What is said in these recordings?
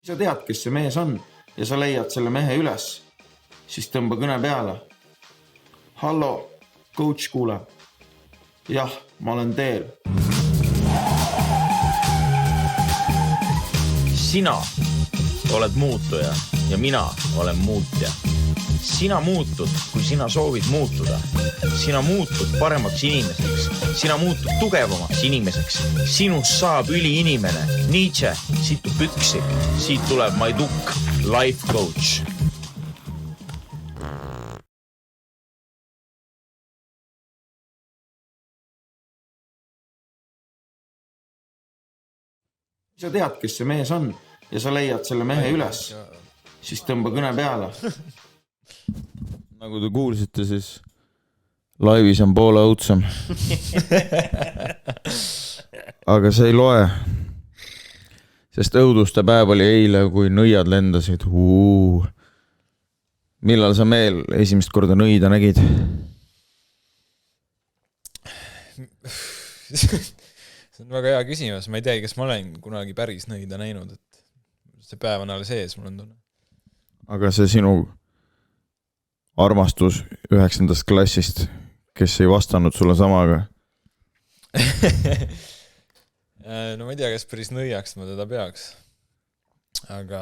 sa tead, kes see mees on ja sa leiad selle mehe üles, siis tõmba kõne peale. Hallo, coach kuuleb. Jah, ma olen teel. Sina oled muutuja ja mina olen muutja. Sina muutud, kui sina soovid muutuda. Sina muutud paremaks inimeseks. Sina muutud tugevamaks inimeseks. Sinust saab üliinimene. Nietzsche, siit tu püksi. Siit tuleb Maiduk, life coach. Sa tead, kes see mees on ja sa leiad selle mehe üles, siis tõmba kõne peale. Nagu te kuulsite, siis laivis on poole õudsam. Aga see ei loe. Sest õuduste päev oli eile, kui nõiad lendasid. Millal sa meel esimest korda nõida nägid? See on väga hea küsimus. Ma ei tea, kas ma olen kunagi päris nõida näinud. Et see päev on alles ees, mul on tunne. Aga see sinu armastus 9. klassist, kes ei vastanud sulle samaga? No ma ei tea, kas päris nõiaks ma teda peaks. Aga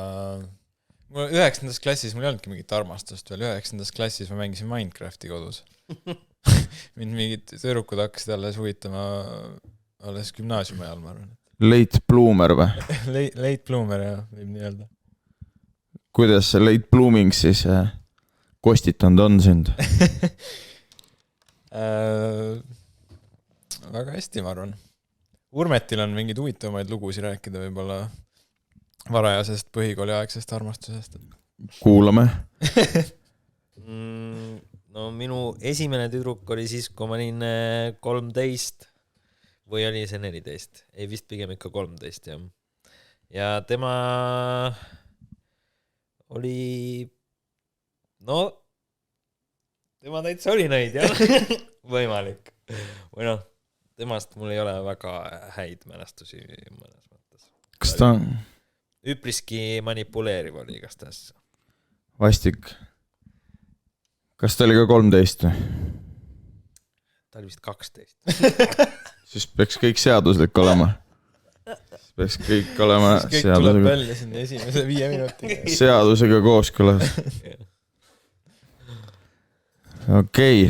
9. klassis mul ei olnudki mingit armastust veel. 9. klassis ma mängisin Minecrafti kodus. Mind mingid tüdrukud hakkasid alles huvitama alles gümnaasiumi ajal, ma arvan. Late bloomer või? Late bloomer, jah, võib nii öelda. Kuidas see late blooming siis kostitanud on sind? Väga hästi, ma arvan. Urmetil on mingid huvitavamaid lugusid rääkida võib-olla varajasest põhikooliaegsest armastusest. Kuulame. No minu esimene tüdruk oli siis, kui ma olin 13 või oli see 14. Ei, vist pigem ikka 13, jah. Ja tema oli tema täitsa oli nõid, jah. Võimalik. Või noh, temast mul ei ole väga häid mälestusi mõnes mõttes. Kas ta on? Üpriski manipuleeriv oli igatahes. Vastik. Kas ta oli ka 13? Ta oli vist 12. Siis peaks kõik seaduslik olema. Siis peaks kõik olema siis kõik tuleb välja sinna esimese 5 minuti. Seadusega kooskõlas. Okei.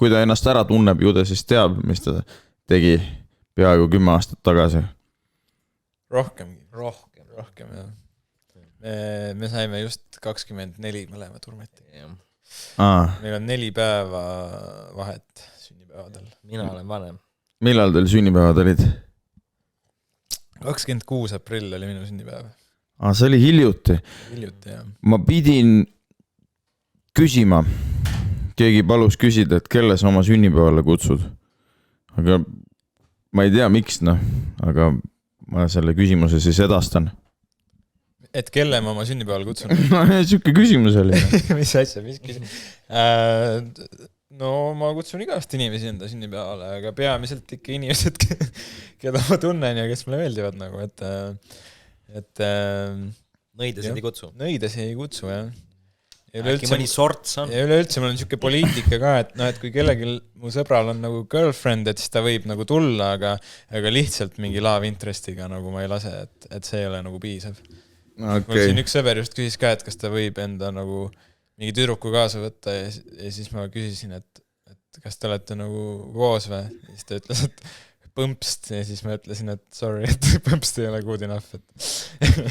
Kui ta ennast ära tunneb, ju ta siis teab, mis ta tegi peaaegu 10 aastat tagasi. Rohkem, jah. Me saime just 24 mõlema Urmeti. Meil on 4 päeva vahet sünnipäevadel. Mina olen vanem. Millal teil sünnipäevad olid? 26. aprill oli minu sünnipäev. See oli hiljuti. Hiljuti, jah. Ma pidin küsima. Keegi palus küsida, et kelle sa oma sünnipäevale kutsud. Aga ma ei tea, miks, aga ma selle küsimuse siis edastan. Et kelle ma oma sünnipäeval kutsun? Siuke küsimus oli. Mis asja, mis küsimus? No ma kutsun igast inimesi enda sünnipäevale, aga peamiselt ikka inimesed, keda ma tunnen ja kes mulle meeldivad nagu, et nõidesid ei kutsu. Nõidesid ei kutsu, jah. Äkki mõni sorts on. Ja üleüldse mul on siuke poliitika ka, et kui kellelgi mu sõbral on nagu girlfriend, et siis ta võib nagu tulla, aga lihtsalt mingi love interestiga nagu ma ei lase, et see ei ole nagu piisav. Mul siin üks sõber just küsis ka, et kas ta võib enda nagu mingi tüdruku kaasa võtta ja siis ma küsisin, et kas te olete nagu koos või? Ja siis ta ütles, et põmpst ja siis ma ütlesin, et sorry, et põmpst ei ole good enough.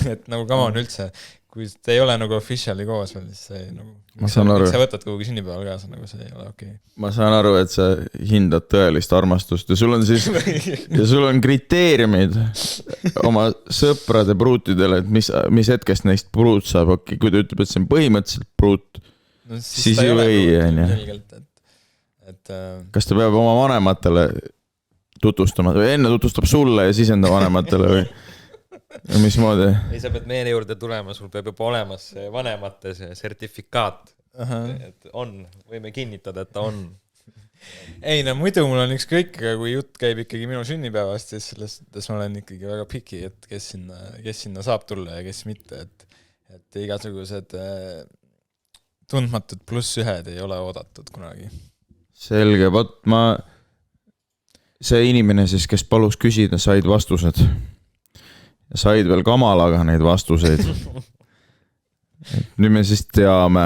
Et nagu come on üldse, kui te ei ole nagu officially koos veel, siis see nagu sa võtad kuhugi sünnipäeval kaasa, nagu see ei ole okei. Ma saan aru, et sa hindad tõelist armastust ja sul on siis ja sul on kriteeriumid oma sõprade pruutidele, et mis hetkest neist pruut saab. Okei, kui ta ütleb, et see on põhimõtteliselt pruut, siis ju ei. Kas ta peab oma vanematele tutvustama või enne tutvustab sulle ja siis enda vanematele või? Ja mismoodi? Ei, sa pead meie juurde tulema, sul peab juba olemas vanemate see sertifikaat. Et on, võime kinnitada, et ta on. ei no muidu mul on ükskõik, aga kui jutt käib ikkagi minu sünnipäevast, siis selles ma olen ikkagi väga piki, et kes sinna saab tulla ja kes mitte, et igasugused tundmatud +1 ei ole oodatud kunagi. Selge, vot see inimene siis, kes palus küsida, said vastused. Ja said veel kamalaga neid vastuseid. Nüüd me siis teame.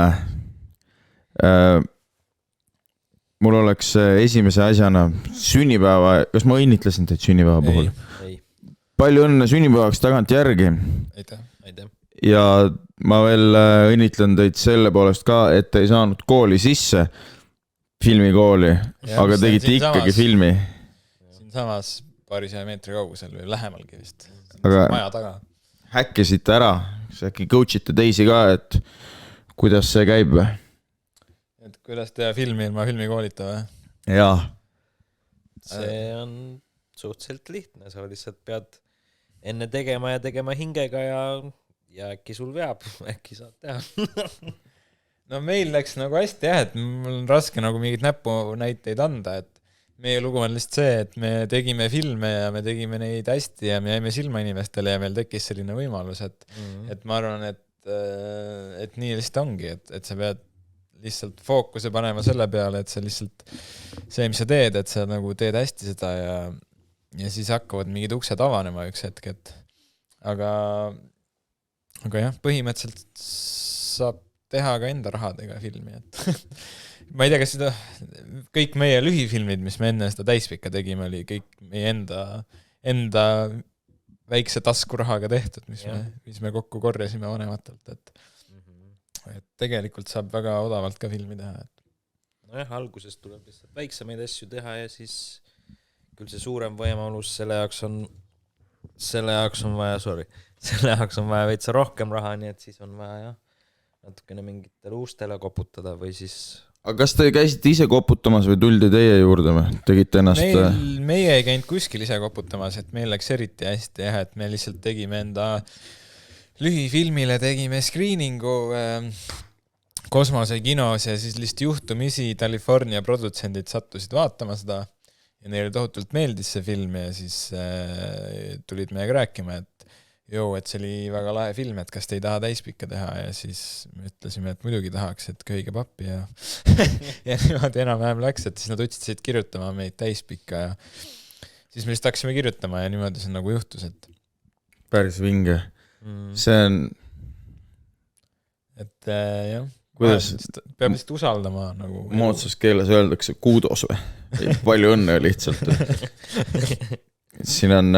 Mul oleks esimese asjana sünnipäeva, kas ma õnnitlesin teid sünnipäeva puhul? Ei. Palju õnne sünnipäevaks tagant järgi. Aitäh. Ja ma veel õnnitlen teid selle poolest ka, et ei saanud kooli sisse, filmikooli, aga tegite ikkagi filmi. Samas paari 100 meetri kaugusel või lähemalgi vist. Aga maja taga. Häkkisite ära, äkki coachite teisi ka, et kuidas see käib? Et kuidas teha filmi ilma filmikoolita või? Jaa. See on suhteliselt lihtne, sa lihtsalt pead enne tegema hingega ja äkki sul veab, äkki saad teha. No meil läks nagu hästi jah, et mul on raske nagu mingid näpunäiteid anda, et meie lugu on lihtsalt see, et me tegime filme ja me tegime neid hästi ja me jäime silma inimestele ja meil tekkis selline võimalus, et ma arvan, et nii lihtsalt ongi, et sa pead lihtsalt fookuse panema selle peale, et sa lihtsalt see, mis sa teed, et sa nagu teed hästi seda ja siis hakkavad mingid uksed avanema üks hetk, et aga jah, põhimõtteliselt saab teha ka enda rahadega filmi, et ma ei tea, kas seda kõik meie lühifilmid, mis me enne seda täispikka tegime, oli kõik meie enda väikse taskurahaga tehtud, mis me kokku korjasime vanematelt, et tegelikult saab väga odavalt ka filmi teha. Nojah, alguses tuleb lihtsalt väiksemaid asju teha ja siis küll see suurem võimalus selle jaoks on vaja veitsa rohkem raha, nii et siis on vaja natukene mingitele uustele koputada või siis... Aga kas te käisite ise koputamas või tuldi teie juurde või? Tegite ennast... Meie ei käinud kuskil ise koputamas, et meil läks eriti hästi jah, et me lihtsalt tegime enda lühifilmile, tegime screeningu kosmosekinos ja siis lihtsalt juhtumisi California produtsendid sattusid vaatama seda ja neile tohutult meeldis see film ja siis tulid meiega rääkima, et et see oli väga lahe film, et kas te ei taha täispikka teha ja siis me ütlesime, et muidugi tahaks, et köige pappi ja ja niimoodi enam-vähem läks, et siis nad ütlesid kirjutama meid täispikka ja siis me lihtsalt hakkasime kirjutama ja niimoodi see nagu juhtus, et päris vinge. See on... Et jah, kuidas... peab lihtsalt usaldama nagu... Moodsas keeles öeldakse kuudos või? Palju õnne lihtsalt. Siin on...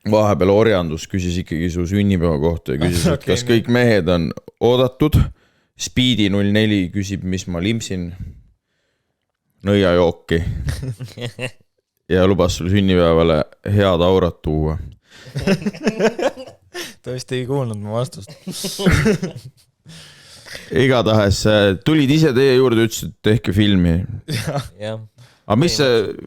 Vahepeal Orjandus küsis ikkagi su sünnipäeva kohta ja küsis, et kas kõik mehed on oodatud. Speedy 04 küsib, mis ma limpsin nõiajooki ja lubas sul sünnipäevale head aurat tuua. Ta vist ei kuulnud mu vastust. Igatahes tulid ise teie juurde, ütlesid, et tehke filmi. Jah. Aga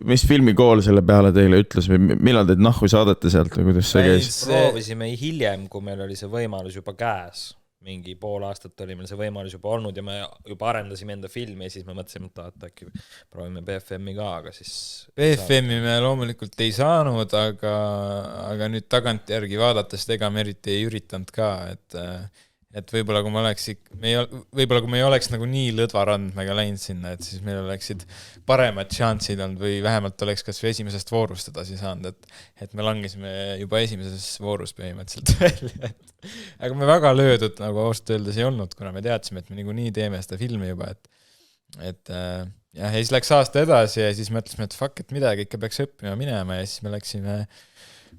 mis filmikool selle peale teile ütles või millal teid nahku saadete sealt või kuidas see käis? Proovisime hiljem, kui meil oli see võimalus juba käes. Mingi pool aastat oli meil see võimalus juba olnud ja me juba arendasime enda filmi ja siis me mõtlesime, et äkki proovime BFM-i ka, aga siis... BFM-i me loomulikult ei saanud, aga nüüd tagantjärgi vaadates ega me eriti ei üritanud ka, et võib-olla kui me ei oleks nagu nii lõdva randmega läinud sinna, et siis meil oleksid paremad šansid olnud või vähemalt oleks kas või esimesest voorust edasi saanud, et me langesime juba esimeses voorus põhimõtteliselt välja. Aga me väga löödud nagu ausalt öeldes ei olnud, kuna me teadsime, et me nii teeme seda filmi juba, et ja siis läks aasta edasi ja siis mõtlesime, et fuck, et midagi ikka peaks õppima minema ja siis me läksime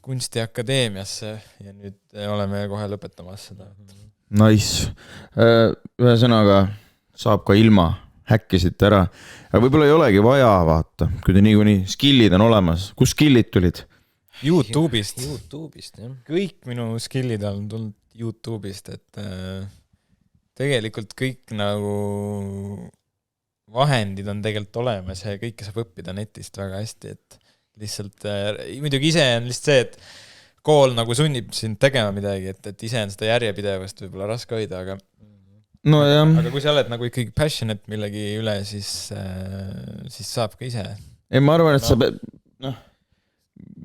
kunstiakadeemiasse ja nüüd oleme kohe lõpetamas seda. Nice. Ühesõnaga saab ka ilma, häkkisite ära. Aga võib-olla ei olegi vaja vaata, kui te niikuinii skillid on olemas. Kus skillid tulid? YouTube'ist, jah. Kõik minu skillid on tulnud YouTube'ist, et tegelikult kõik nagu vahendid on tegelikult olemas ja kõike saab õppida netist väga hästi, et lihtsalt, muidugi ise on lihtsalt see, et kool nagu sunnib sind tegema midagi, et ise on seda järjepidevust võib-olla raske hoida, nojah , aga kui sa oled nagu ikkagi passionate millegi üle, siis saab ka ise. ei ma arvan, et sa pead ,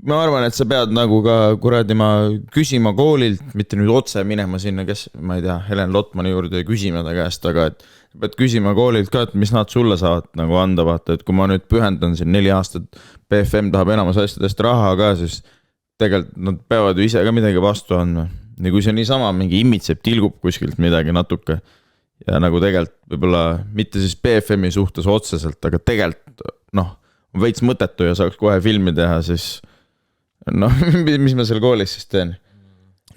ma arvan, et sa pead nagu ka kuradima küsima koolilt, mitte nüüd otse minema sinna, kes, ma ei tea, Helen Lotmani juurde ja küsima ta käest, aga et pead küsima koolilt ka, et mis nad sulle saavad nagu anda, vaata, et kui ma nüüd pühendan siin 4 aastat, BFM tahab enamus asjadest raha ka, siis tegelikult nad peavad ju ise ka midagi vastu andma. Ja kui see niisama mingi imitseb, tilgub kuskilt midagi natuke ja nagu tegelikult võib-olla mitte siis BFM-i suhtes otseselt, aga tegelikult on veits mõttetu ja saaks kohe filmi teha, siis mis ma seal koolis siis teen?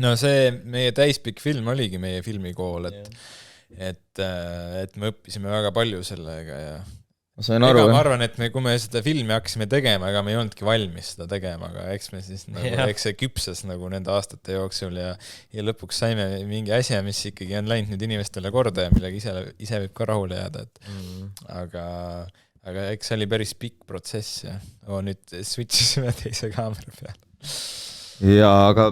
No see meie täispikk film oligi meie filmikool, et me õppisime väga palju sellega ja ma sain aru, ma arvan, et kui me seda filmi hakkasime tegema, ega me ei olnudki valmis seda tegema, aga eks me siis eks see küpses nagu nende aastate jooksul ja lõpuks saime mingi asja, mis ikkagi on läinud nüüd inimestele korda ja millega ise võib ka rahule jääda, et aga eks see oli päris pikk protsess ja nüüd switchisime teise kaamera peale. Ja aga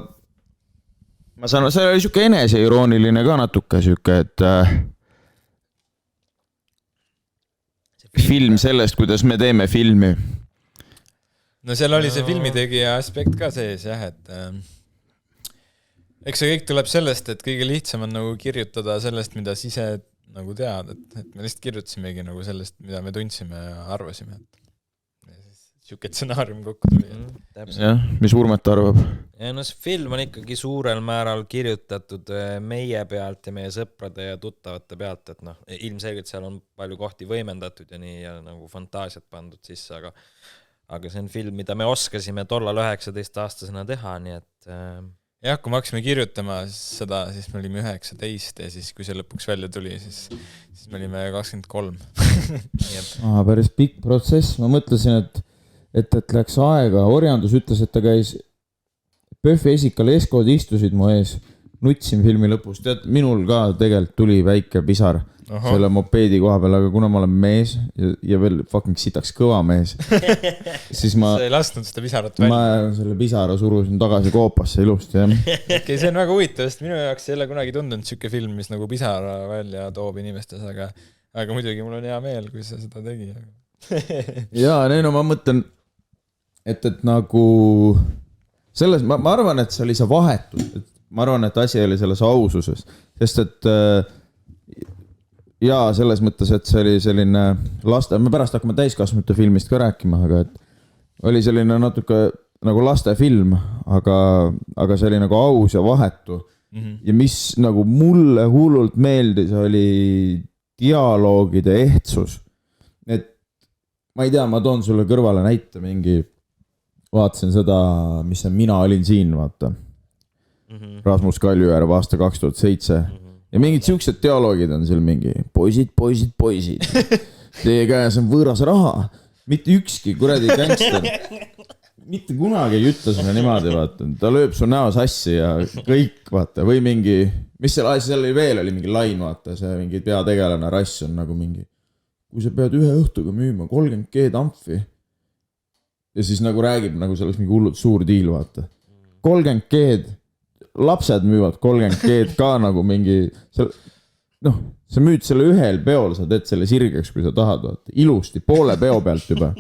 ma saan, see oli siuke eneseirooniline ka natuke siuke, et film sellest, kuidas me teeme filmi. No seal oli see filmitegija aspekt ka sees jah, et eks see kõik tuleb sellest, et kõige lihtsam on nagu kirjutada sellest, mida sa ise nagu tead, et me lihtsalt kirjutasimegi nagu sellest, mida me tundsime ja arvasime, et siuke stsenaarium kokku tuli. Jah, mis Urmet arvab? Ja no see film on ikkagi suurel määral kirjutatud meie pealt ja meie sõprade ja tuttavate pealt, et ilmselgelt seal on palju kohti võimendatud ja nii ja nagu fantaasiat pandud sisse, aga see on film, mida me oskasime tollal 19-aastasena teha, nii et jah, kui me hakkasime kirjutama seda, siis me olime 19 ja siis kui see lõpuks välja tuli, siis me olime 23. Päris pikk protsess, ma mõtlesin, et läks aega, Orjandus ütles, et ta käis Pöhvi esikal Eskod istusid mu ees, nutsin filmi lõpus, tead, minul ka tegelikult tuli väike pisar selle mopeedi koha peal, aga kuna ma olen mees ja veel fucking sitaks kõva mees, siis ma sa ei lasknud seda pisarat välja. Ma selle pisara surusin tagasi koopasse ilusti, jah. Okay, see on väga huvitav, sest minu jaoks ei ole kunagi tundunud siuke film, mis nagu pisara välja toob inimestes, aga muidugi mul on hea meel, kui sa seda tegi. Jaa, ma mõtlen, et nagu selles, ma arvan, et see oli see vahetus, et ma arvan, et asi oli selles aususes, sest et jaa, selles mõttes, et see oli selline laste, me pärast hakkame täiskasvanute filmist ka rääkima, aga et oli selline natuke nagu lastefilm, aga see oli nagu aus ja vahetu. Ja mis nagu mulle hullult meeldis, oli dialoogide ehtsus. Et ma ei tea, ma toon sulle kõrvale näite mingi, vaatasin seda, mis on Mina olin siin, vaata. Rasmus Kaljujärv aasta 2007. Ja mingid siuksed dialoogid on seal mingi poisid. Teie käes on võõras raha. Mitte ükski kuradi gangster. Mitte kunagi ei ütle sulle niimoodi, vaata. Ta lööb su näo sassi ja kõik, vaata. Või mingi, mis seal oli veel, oli mingi lain, vaata. See mingi peategelane rass on nagu mingi, kui sa pead ühe õhtuga müüma 30G tamfi. Ja siis nagu räägib, nagu see oleks mingi hullult suur diil, vaata. 30G, lapsed müüvad 30G ka nagu mingi, sa müüd selle ühel peol, sa teed selle sirgeks, kui sa tahad, vaata. Ilusti, poole peo pealt juba.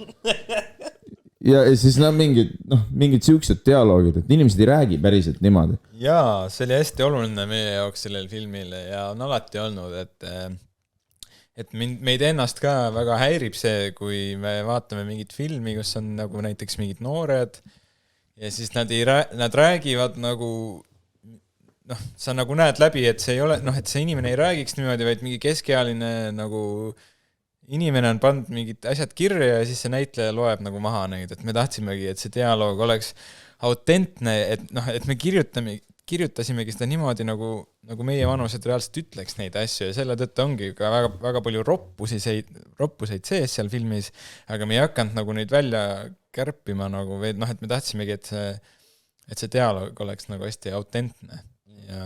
Ja siis mingid siuksed dialoogid, et inimesed ei räägi päriselt niimoodi. Jaa, see oli hästi oluline meie jaoks sellel filmil ja on alati olnud, et meid ennast ka väga häirib see, kui me vaatame mingit filmi, kus on nagu näiteks mingid noored ja siis nad räägivad nagu, sa nagu näed läbi, et see ei ole, et see inimene ei räägiks niimoodi, vaid mingi keskealine nagu inimene on pannud mingid asjad kirja ja siis see näitleja loeb nagu maha neid, et me tahtsimegi, et see dialoog oleks autentne, et me kirjutasimegi seda niimoodi, nagu meie vanused reaalselt ütleks neid asju ja selle tõttu ongi ka väga, väga palju roppuseid sees seal filmis, aga me ei hakanud nagu neid välja kärpima nagu, et me tahtsimegi, et see dialoog oleks nagu hästi autentne ja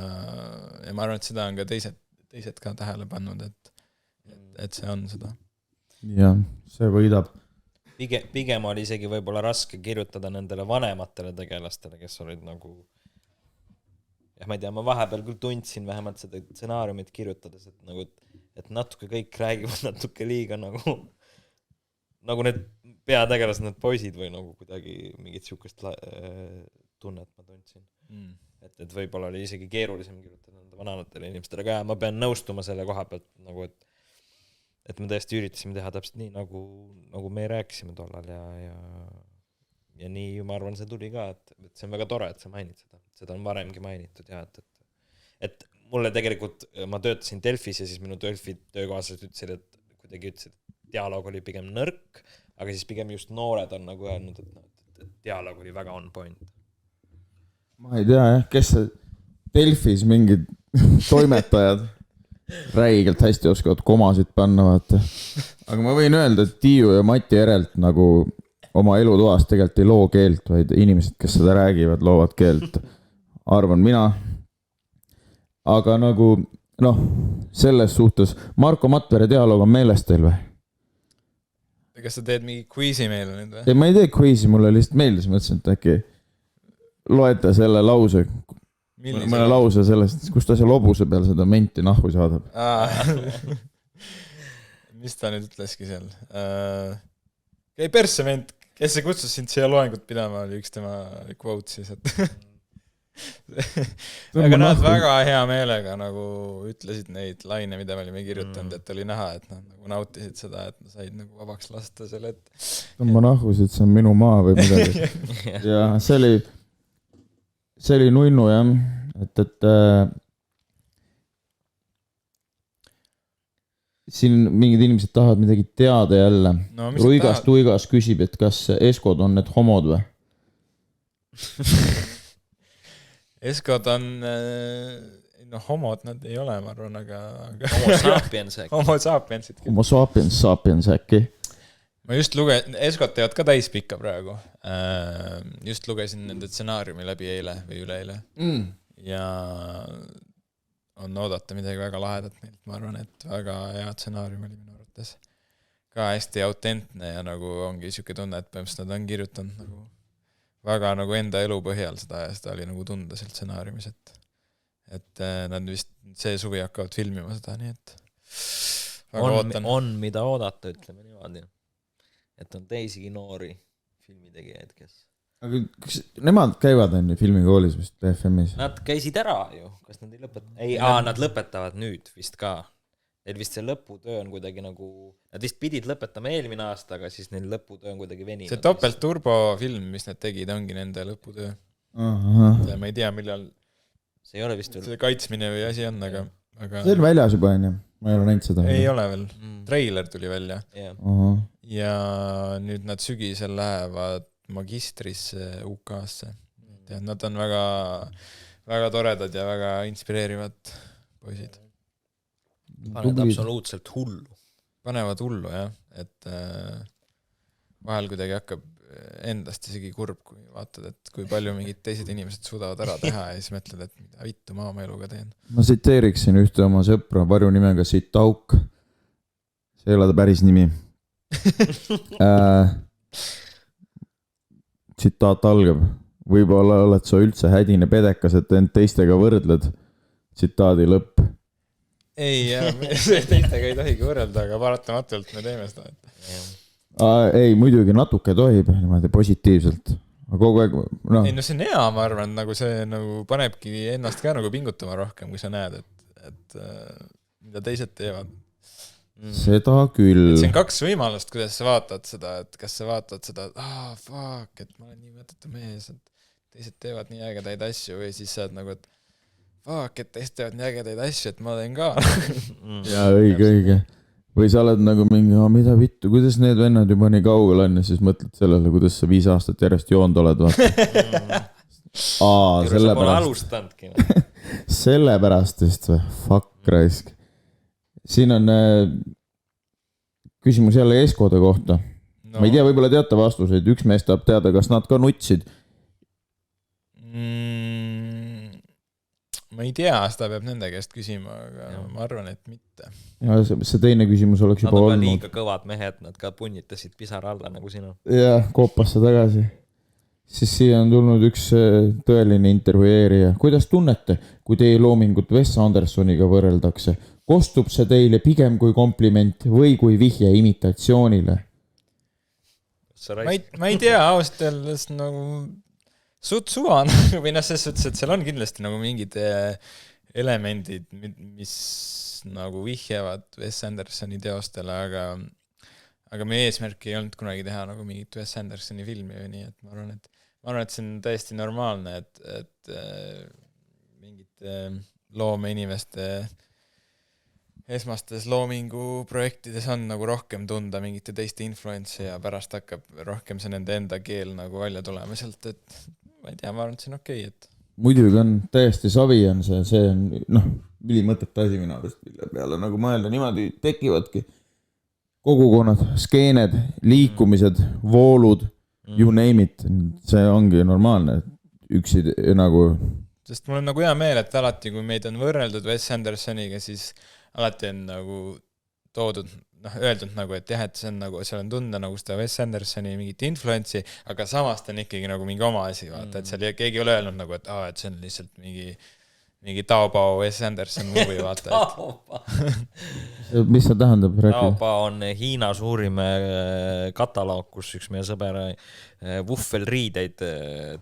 ma arvan, et seda on ka teised ka tähele pannud, et see on seda. Jah, see võidab. Pigem oli isegi võib-olla raske kirjutada nendele vanematele tegelastele, kes olid nagu jah, ma ei tea, ma vahepeal küll tundsin vähemalt seda stsenaariumit kirjutades, et nagu, et natuke kõik räägivad natuke liiga nagu need peategelased, need poisid või nagu kuidagi mingit siukest tunnet ma tundsin. Et võib-olla oli isegi keerulisem kirjutada nende vananatele inimestele ka ja ma pean nõustuma selle koha pealt nagu, et me tõesti üritasime teha täpselt nii, nagu me rääkisime tollal ja nii ma arvan, see tuli ka, et see on väga tore, et sa mainid seda on varemgi mainitud ja et mulle tegelikult, ma töötasin Delfis ja siis minu Delfi töökaaslased ütlesid, et dialoog oli pigem nõrk, aga siis pigem just noored on nagu öelnud, et dialoog oli väga on point. Ma ei tea jah, kes see Delfis mingid toimetajad räigelt hästi oskavad komasid panna, vaata. Aga ma võin öelda, et Tiiu ja Mati Erelt nagu oma elutoas tegelikult ei loo keelt, vaid inimesed, kes seda räägivad, loovad keelt. Arvan mina. Aga nagu, selles suhtes Marko Matvere dialoog on meelest teil või? Kas sa teed mingi quizi meile nüüd või? Ei, ma ei tee quizi, mulle lihtsalt meeldis, mõtlesin, et äkki loete selle lause, mõne lause sellest, kus ta seal hobuse peal seda menti nahku saadab. Mis ta nüüd ütleski seal? Käi persse ment, kes see kutsus sind siia loengut pidama, oli üks tema quote siis, et aga nad väga hea meelega nagu ütlesid neid laine, mida me olime kirjutanud, et oli näha, et nad nagu nautisid seda, et said nagu vabaks lasta selle, et ma nahkusin, et see on minu maa või midagi. Ja see oli nunnu jah, et siin mingid inimesed tahavad midagi teada jälle. Ruigas küsib, et kas Eskod on need homod või? Eskod on, homod nad ei ole, ma arvan, aga Homo sapiens äkki. Homo sapiens äkki. Ma just Eskod teevad ka täispikka praegu. Just lugesin nende stsenaariumi läbi eile või üleeile. Ja on oodata midagi väga lahedat neilt, ma arvan, et väga hea stsenaarium oli minu arvates. Ka hästi autentne ja nagu ongi siuke tunne, et põhimõtteliselt nad on kirjutanud nagu väga nagu enda elu põhjal seda ja seda oli nagu tunda seal stsenaariumis, et nad vist see suvi hakkavad filmima seda, nii et väga ootan. On mida oodata, ütleme niimoodi. Et on teisigi noori filmitegijaid, kes... Aga kas nemad käivad enne filmikoolis vist BFM-is? Nad käisid ära ju, kas nad ei lõpeta? Nad lõpetavad nüüd vist ka. Neil vist see lõputöö on kuidagi nagu... Nad vist pidid lõpetama eelmine aasta, aga siis neil lõputöö on kuidagi veninud. See topeltturbo film, mis nad tegid, ongi nende lõputöö. Ma ei tea, millal see ei ole vist see kaitsmine või asi on, aga... See on väljas juba, on ju? Ma ei ole näinud seda. Ei ole veel. Trailer tuli välja. Ja nüüd nad sügisel lähevad magistrisse UK-sse. Nad on väga, väga toredad ja väga inspireerivad poisid. Panevad absoluutselt hullu. Panevad hullu, jah. Et vahel kuidagi hakkab endast isegi kurb, kui vaatad, et kui palju mingid teised inimesed suudavad ära teha ja siis mõtled, et mida vittu ma oma eluga teen. Ma tsiteeriksin ühte oma sõpra varjunimega Sitauk. See ei ole ta päris nimi. Tsitaat algab. Võib-olla oled sa üldse hädine pedekas, et end teistega võrdled. Tsitaadi lõpp. Ei, teistega ei tohigi võrrelda, aga paratamatult me teeme seda. Ei, muidugi natuke tohib niimoodi positiivselt. Kogu aeg, Ei, see on hea, ma arvan, nagu see nagu panebki ennast ka nagu pingutama rohkem, kui sa näed, et mida teised teevad. Seda küll. See on kaks võimalust, kuidas sa vaatad seda, et kas sa vaatad seda, et fuck, et ma olen nii mõttetu mees, et teised teevad nii ägedaid asju või siis saad nagu, et fuck, et teised teevad nii ägedaid asju, et ma teen ka. Ja õige. Või sa oled nagu mingi, mida vittu, kuidas need vennad juba nii kaugel on ja siis mõtled sellele, kuidas sa 5 aastat järjest joond oled. Sellepärast vist või? Fuck raisk. Siin on küsimus jälle Eskode kohta. Ma ei tea, võib-olla teate vastuseid. Üks mees tahab teada, kas nad ka nutsid. Ma ei tea, seda peab nende käest küsima, aga ma arvan, et mitte. Ja see teine küsimus oleks juba olnud. Nad on liiga kõvad mehed, nad ka punnitasid pisara alla nagu sinu. Jah, koopasse tagasi. siis siia on tulnud üks tõeline intervjueerija. Kuidas tunnete, kui teie loomingut Wes Andersoniga võrreldakse? Kostub see teile pigem kui kompliment või kui vihje imitatsioonile? Ma ei tea, ausalt öeldes nagu suht suva või selles suhtes, et seal on kindlasti nagu mingid elemendid, mis nagu vihjevad Wes Andersoni teostele, aga meie eesmärk ei olnud kunagi teha nagu mingit Wes Andersoni filmi või nii, et ma arvan, et see on täiesti normaalne, et mingite loomeinimeste esmastes loominguprojektides on nagu rohkem tunda mingite teiste influensse ja pärast hakkab rohkem see nende enda keel nagu välja tulema sealt, et ma ei tea, ma arvan, et see on okei, et muidugi on täiesti savi on see on ülimõtet asi minu arust, mille peale nagu mõelda, niimoodi tekivadki kogukonnad, skeened, liikumised, voolud, you name it, see ongi normaalne, üksi nagu sest mul on nagu hea meel, et alati, kui meid on võrreldud Wes Andersoniga, siis alati on nagu toodud, öeldud nagu, et jah, et see on nagu, seal on tunda nagu seda Wes Andersoni mingit influentsi, aga samas ta on ikkagi nagu mingi oma asi, vaata, et seal keegi ei ole öelnud nagu, et see on lihtsalt mingi Taobao Wes Anderson movie, vaata. Mis see tähendab? Taobao on Hiina suurim kataloog, kus üks meie sõber vuhvelriideid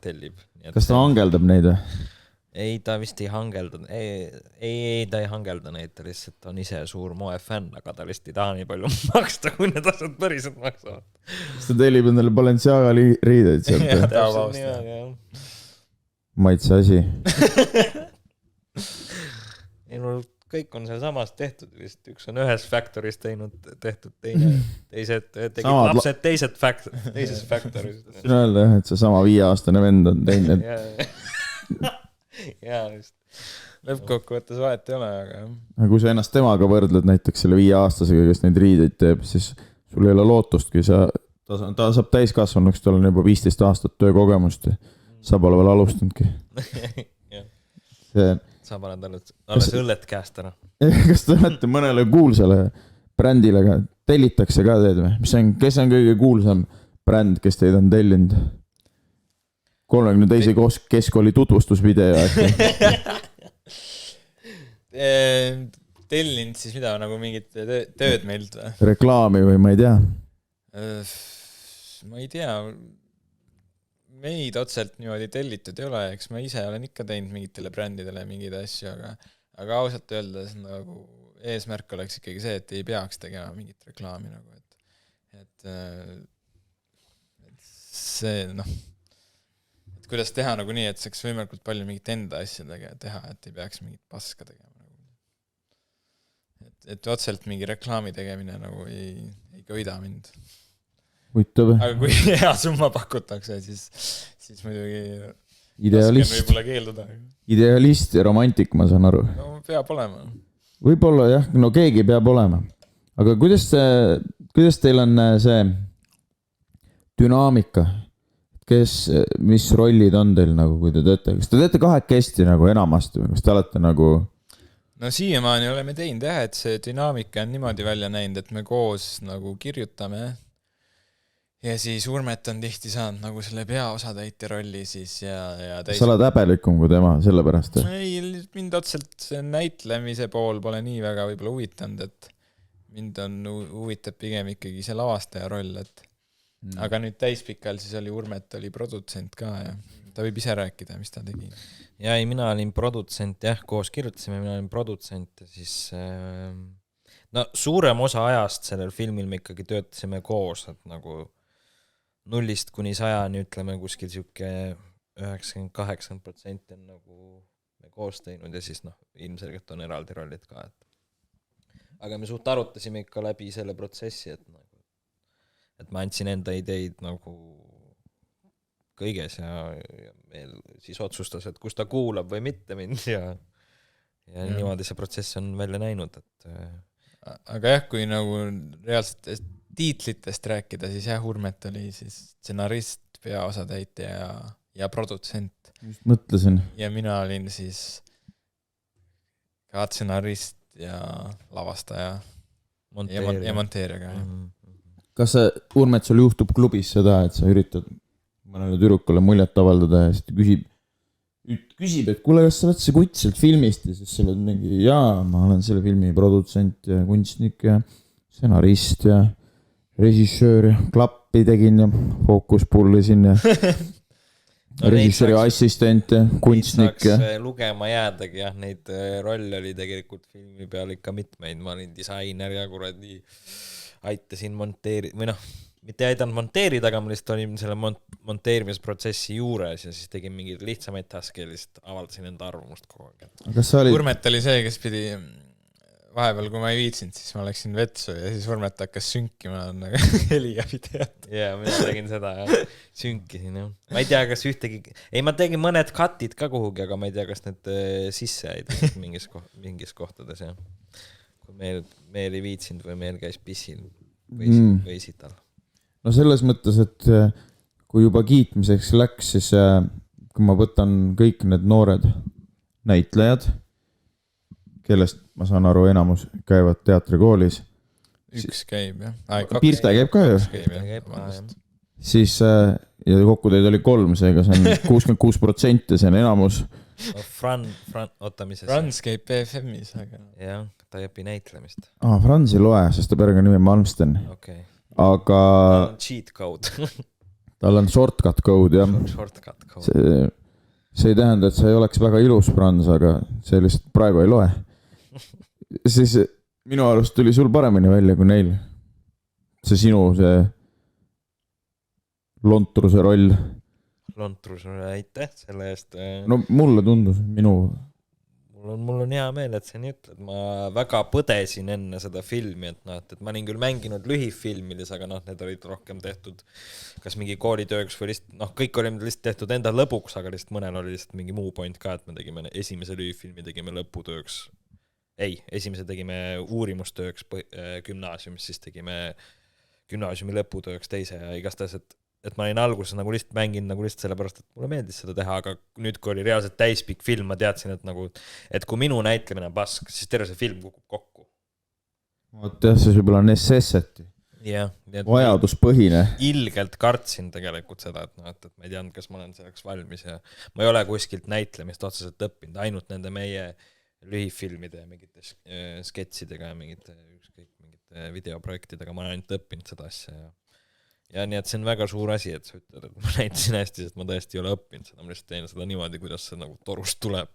tellib. Kas ta hangeldab neid või? Ei, ta vist ei hangelda, ei, ta ei hangelda neid, ta lihtsalt on ise suur moefänn, aga ta vist ei taha nii palju maksta, kui need asjad päriselt maksavad. Kas ta tellib endale Balenciaga riideid sealt? Maitse asi. Kõik on seal samas tehtud vist, üks on ühes factoris tehtud, teises factoris. Siin öelda jah, et see sama 5-aastane vend on teinud. Jaa, just. Lõppkokkuvõttes vahet ei ole, aga kui sa ennast temaga võrdled näiteks selle 5-aastasega, kes neid riideid teeb, siis sul ei ole lootustki, ta saab täiskasvanuks, tal on juba 15 aastat töökogemust ja sa pole veel alustanudki. Sa paned alles õllet käest ära. Kas te olete mõnele kuulsale brändile ka, tellitakse ka teed või? Kes on kõige kuulsam bränd, kes teid on tellinud? 32. keskkooli tutvustusvideo. Tellinud siis mida, nagu mingit tööd meilt või? Reklaami või ma ei tea? Ma ei tea, meid otselt niimoodi tellitud ei ole, eks ma ise olen ikka teinud mingitele brändidele mingeid asju, aga ausalt öeldes nagu eesmärk oleks ikkagi see, et ei peaks tegema mingit reklaami nagu, et see kuidas teha nagu nii, et saaks võimalikult palju mingit enda asjadega teha, et ei peaks mingit paska tegema. Et otselt mingi reklaami tegemine nagu ei köida mind. Huvitav. Aga kui hea summa pakutakse, siis muidugi võib-olla keelduda. Idealist ja romantik, ma saan aru. No peab olema. Võib-olla jah, no keegi peab olema. Aga kuidas teil on see dünaamika? Mis rollid on teil nagu, kui te teete? Kas te teete kahekesti nagu enamasti või kas te olete nagu... No siiamaani oleme teinud jah, et see dünaamika on niimoodi välja näinud, et me koos nagu kirjutame ja siis Urmet on tihti saanud nagu selle peaosatäitja rolli siis ja sa oled häbelikum kui tema, sellepärast? Ei, mind otselt see näitlemise pool pole nii väga võib-olla huvitanud, et mind huvitab pigem ikkagi see lavastaja roll, et aga nüüd täispikal siis oli Urmet oli produtsent ka ja ta võib ise rääkida, mis ta tegi. Ja ei, mina olin produtsent, jah, koos kirjutasime, mina olin produtsent ja siis suurem osa ajast sellel filmil me ikkagi töötasime koos, et nagu 0-st kuni 100-ni ütleme kuskil siuke 90-80% on nagu me koos teinud ja siis ilmselgelt on eraldi rollid ka, aga me suht arutasime ikka läbi selle protsessi, et ma andsin enda ideid nagu kõiges ja meil siis otsustas, et kus ta kuulab või mitte mind ja niimoodi see protsess on välja näinud, et aga jah, kui nagu reaalselt tiitlitest rääkida, siis jah, Urmet oli siis stsenarist, peaosatäitja ja produtsent. Just mõtlesin. Ja mina olin siis ka stsenarist ja lavastaja ja monteerija ka. Kas Urmet sul juhtub klubis seda, et sa üritad mõnele tüdrukule muljet avaldada ja siis ta küsib, et kuule, kas sa oled see kutt sealt filmist ja siis sa oled mingi, jaa, ma olen selle filmi produtsent ja kunstnik ja stsenarist ja režissöör ja klappi tegin ja fookuspullisin ja režissööri assistent ja kunstnik ja saaks lugema jäädagi jah, neid rolle oli tegelikult filmi peal ikka mitmeid, ma olin disainer ja kuradi aitasin monteerida, või noh, mitte ei aidanud monteerida, aga ma lihtsalt olin selle monteerimisprotsessi juures ja siis tegin mingeid lihtsamaid taske ja lihtsalt avaldasin enda arvamust kogu aeg. kas sa olid Urmet oli see, kes pidi vahepeal, kui ma ei viitsinud, siis ma läksin vetsu ja siis Urmet hakkas sünkima nagu heli ja videot. Jaa, mina tegin seda ja sünkisin jah. Ma ei tea, kas ühtegi, ei ma tegin mõned cutid ka kuhugi, aga ma ei tea, kas need sisse jäid mingis kohtades jah. Kui meil ei viitsinud või meil käis pissil või sital. No selles mõttes, et kui juba kiitmiseks läks, siis kui ma võtan kõik need noored näitlejad, kellest ma saan aru, enamus käivad teatrikoolis. Üks käib jah. Pirte käib ka ju. Siis ja kokku teid oli 3, seega see on 66%, see on enamus. Franz käib BFM-is, aga jah, ta ei õpi näitlemist. Franz ei loe, sest ta perega nimi Malmsten. Okay. Aga cheat code. tal on shortcut code jah. Shortcut code. See ei tähenda, et see ei oleks väga ilus Franz, aga see lihtsalt praegu ei loe. Siis minu arust tuli sul paremini välja kui neil. See sinu see lontruse roll. Lontruse aitäh selle eest. No mulle tundus, Mul on hea meel, et see nii ütled. Ma väga põdesin enne seda filmi, et ma olin küll mänginud lühifilmides, aga need olid rohkem tehtud kas mingi koolitööks või lihtsalt, kõik oli lihtsalt tehtud enda lõbuks, aga lihtsalt mõnel oli lihtsalt mingi muu point ka, et me tegime esimese lühifilmi, tegime lõputööks. Esimese tegime uurimustööks gümnaasiumis, siis tegime gümnaasiumi lõputööks teise ja igastahes, et ma olin alguses nagu lihtsalt mängin nagu lihtsalt sellepärast, et mulle meeldis seda teha, aga nüüd, kui oli reaalselt täispikk film, ma teadsin, et kui minu näitlemine on pask, siis terve see film kukub kokku. Jah, see võib olla necessity. Vajaduspõhine. Ilgelt kartsin tegelikult seda, et ma ei teadnud, kas ma olen selleks valmis ja ma ei ole kuskilt näitlemist otseselt õppinud, ainult nende meie lühifilmide ja mingite sketsidega ja mingite videoprojektidega ma olen ainult õppinud seda asja ja nii, et see on väga suur asi, et sa ütled, et ma näitasin hästi, sest ma tõesti ei ole õppinud seda, ma lihtsalt teen seda niimoodi, kuidas see nagu torust tuleb.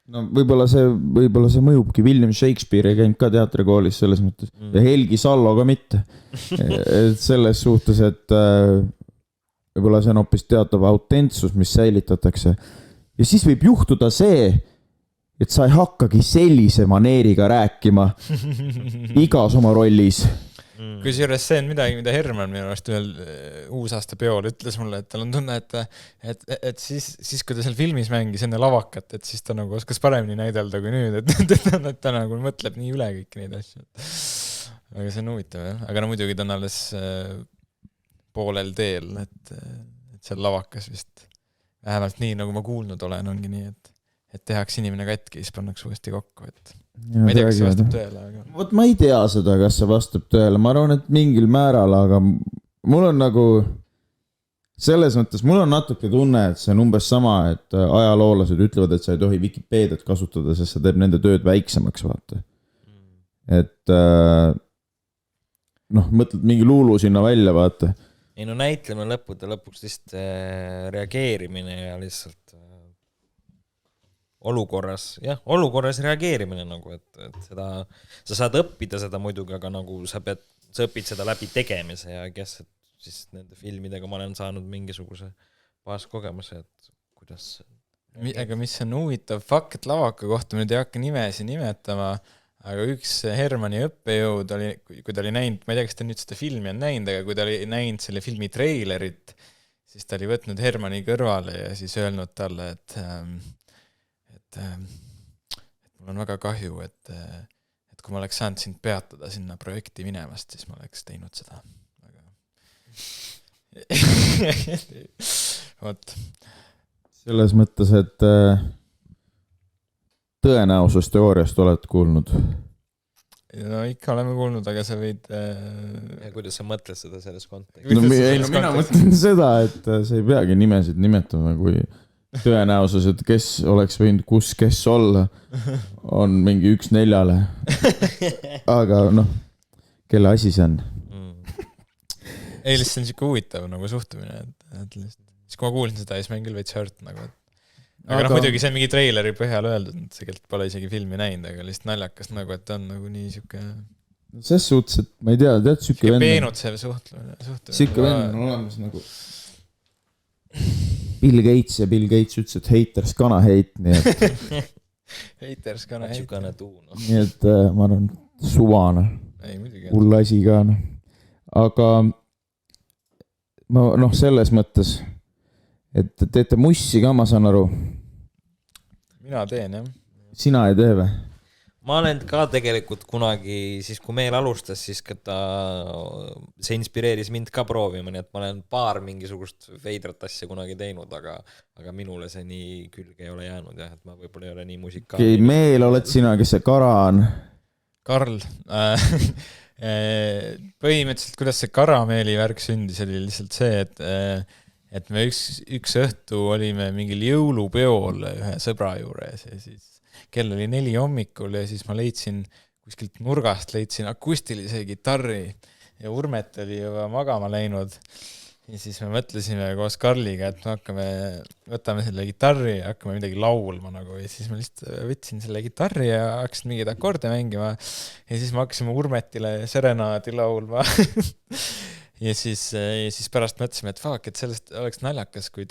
No võib-olla see mõjubki, William Shakespeare ei käinud ka teatrikoolis selles mõttes ja Helgi Sallo ka mitte. Et selles suhtes, et võib-olla see on hoopis teatav autentsus, mis säilitatakse ja siis võib juhtuda see, et sa ei hakkagi sellise maneeriga rääkima igas oma rollis. Kusjuures see on midagi, mida Herman minu arust ühel uusaasta peol ütles mulle, et tal on tunne, et siis kui ta seal filmis mängis enne lavakat, et siis ta nagu oskas paremini näidelda kui nüüd, et ta nagu mõtleb nii üle kõik neid asju. Aga see on huvitav, jah. Aga no muidugi ta on alles poolel teel, et seal lavakas vist vähemalt nii, nagu ma kuulnud olen, ongi nii, et tehaks inimene katki, siis pannaks uuesti kokku, et ma ei tea, kas see vastab tõele, aga Vot ma ei tea seda, kas see vastab tõele, ma arvan, et mingil määral, aga mul on nagu selles mõttes, mul on natuke tunne, et see on umbes sama, et ajaloolased ütlevad, et sa ei tohi Wikipediat kasutada, sest see teeb nende tööd väiksemaks, vaata. Et mõtled mingi luulu sinna välja, vaata. Ei no näitleme lõpuks lihtsalt reageerimine ja lihtsalt olukorras reageerimine nagu, et seda, sa saad õppida seda muidugi, aga nagu sa õpid seda läbi tegemise ja kes, et siis nende filmidega ma olen saanud mingisuguse baaskogemuse, et kuidas aga mis on huvitav fakt lavaka kohta, ma nüüd ei hakka nimesi nimetama, aga üks Hermani õppejõud oli, kui ta oli näinud, ma ei tea, kas ta nüüd seda filmi on näinud, aga kui ta oli näinud selle filmi treilerit, siis ta oli võtnud Hermani kõrvale ja siis öelnud talle, et mul on väga kahju, et kui ma oleks saanud sind peatada sinna projekti minemast, siis ma oleks teinud seda. Vot. Selles mõttes, et tõenäosusteooriast oled kuulnud? no ikka oleme kuulnud, aga sa võid ja kuidas sa mõtled seda selles kontekstis? no mina mõtlen seda, et sa ei peagi nimesid nimetama, kui tõenäosus, et kes oleks võinud kes olla, on mingi 1-4. Aga noh, kelle asi see on? Ei, lihtsalt see on siuke huvitav nagu suhtumine, et siis kui ma kuulsin seda, siis ma küll veits hört nagu, aga noh, muidugi see on mingi treileri põhjal öeldud, et tegelikult pole isegi filmi näinud, aga lihtsalt naljakas nagu, et on nagu nii siuke Ses suhtes, et ma ei tea, tead siuke vend. Peenud see suhtumine. Siuke vend on olemas nagu Bill Gates ja Bill Gates ütles, et haters gonna hate, nii et haters gonna hate. Nii et ma arvan, suvane. Ei, muidugi. Hull asi ka. Aga ma selles mõttes, et teete mussi ka, ma saan aru. Mina teen, jah. Sina ei tee või? Ma olen ka tegelikult kunagi, siis kui Meel alustas, siis see inspireeris mind ka proovima, nii et ma olen paar mingisugust veidrat asja kunagi teinud, aga minule see nii külge ei ole jäänud, jah, et ma võib-olla ei ole nii musikaalne. Okay, Meel oled sina, kes see Kara on? Karl. Põhimõtteliselt, kuidas see Karameeli värk sündis, oli lihtsalt see, et me üks õhtu olime mingil jõulupeol ühe sõbra juures ja siis kell oli 4 hommikul ja siis ma leidsin kuskilt nurgast akustilise gitarri ja Urmet oli juba magama läinud ja siis me mõtlesime koos Karliga, et me võtame selle gitarri ja hakkame midagi laulma nagu ja siis ma lihtsalt võtsin selle gitarri ja hakkasin mingeid akorde mängima ja siis me hakkasime Urmetile serenaadi laulma ja siis pärast mõtlesime, et fuck, et sellest oleks naljakas, kui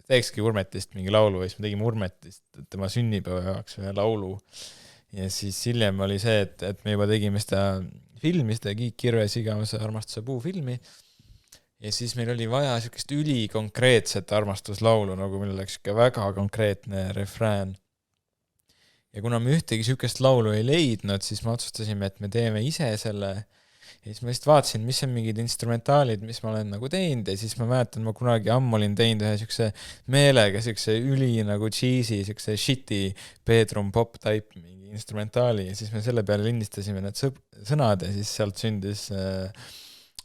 teekski Urmetist mingi laulu ja siis me tegime Urmetist tema sünnipäeva jaoks ühe laulu ja siis hiljem oli see, et me juba tegime seda filmi, seda Kiik Kirves igavese armastuse puufilmi ja siis meil oli vaja sellist ülikonkreetset armastuslaulu, nagu meil oleks ka väga konkreetne refrään ja kuna me ühtegi sükest laulu ei leidnud, siis me otsustasime, et me teeme ise selle ja siis ma just vaatasin, mis on mingid instrumentaalid, mis ma olen nagu teinud ja siis ma mäletan, ma kunagi ammu olin teinud ühe sükse meelega, sükse üli nagu cheesy, sükse shitty bedroom pop type mingi instrumentaali ja siis me selle peale lindistasime need sõnad ja siis sealt sündis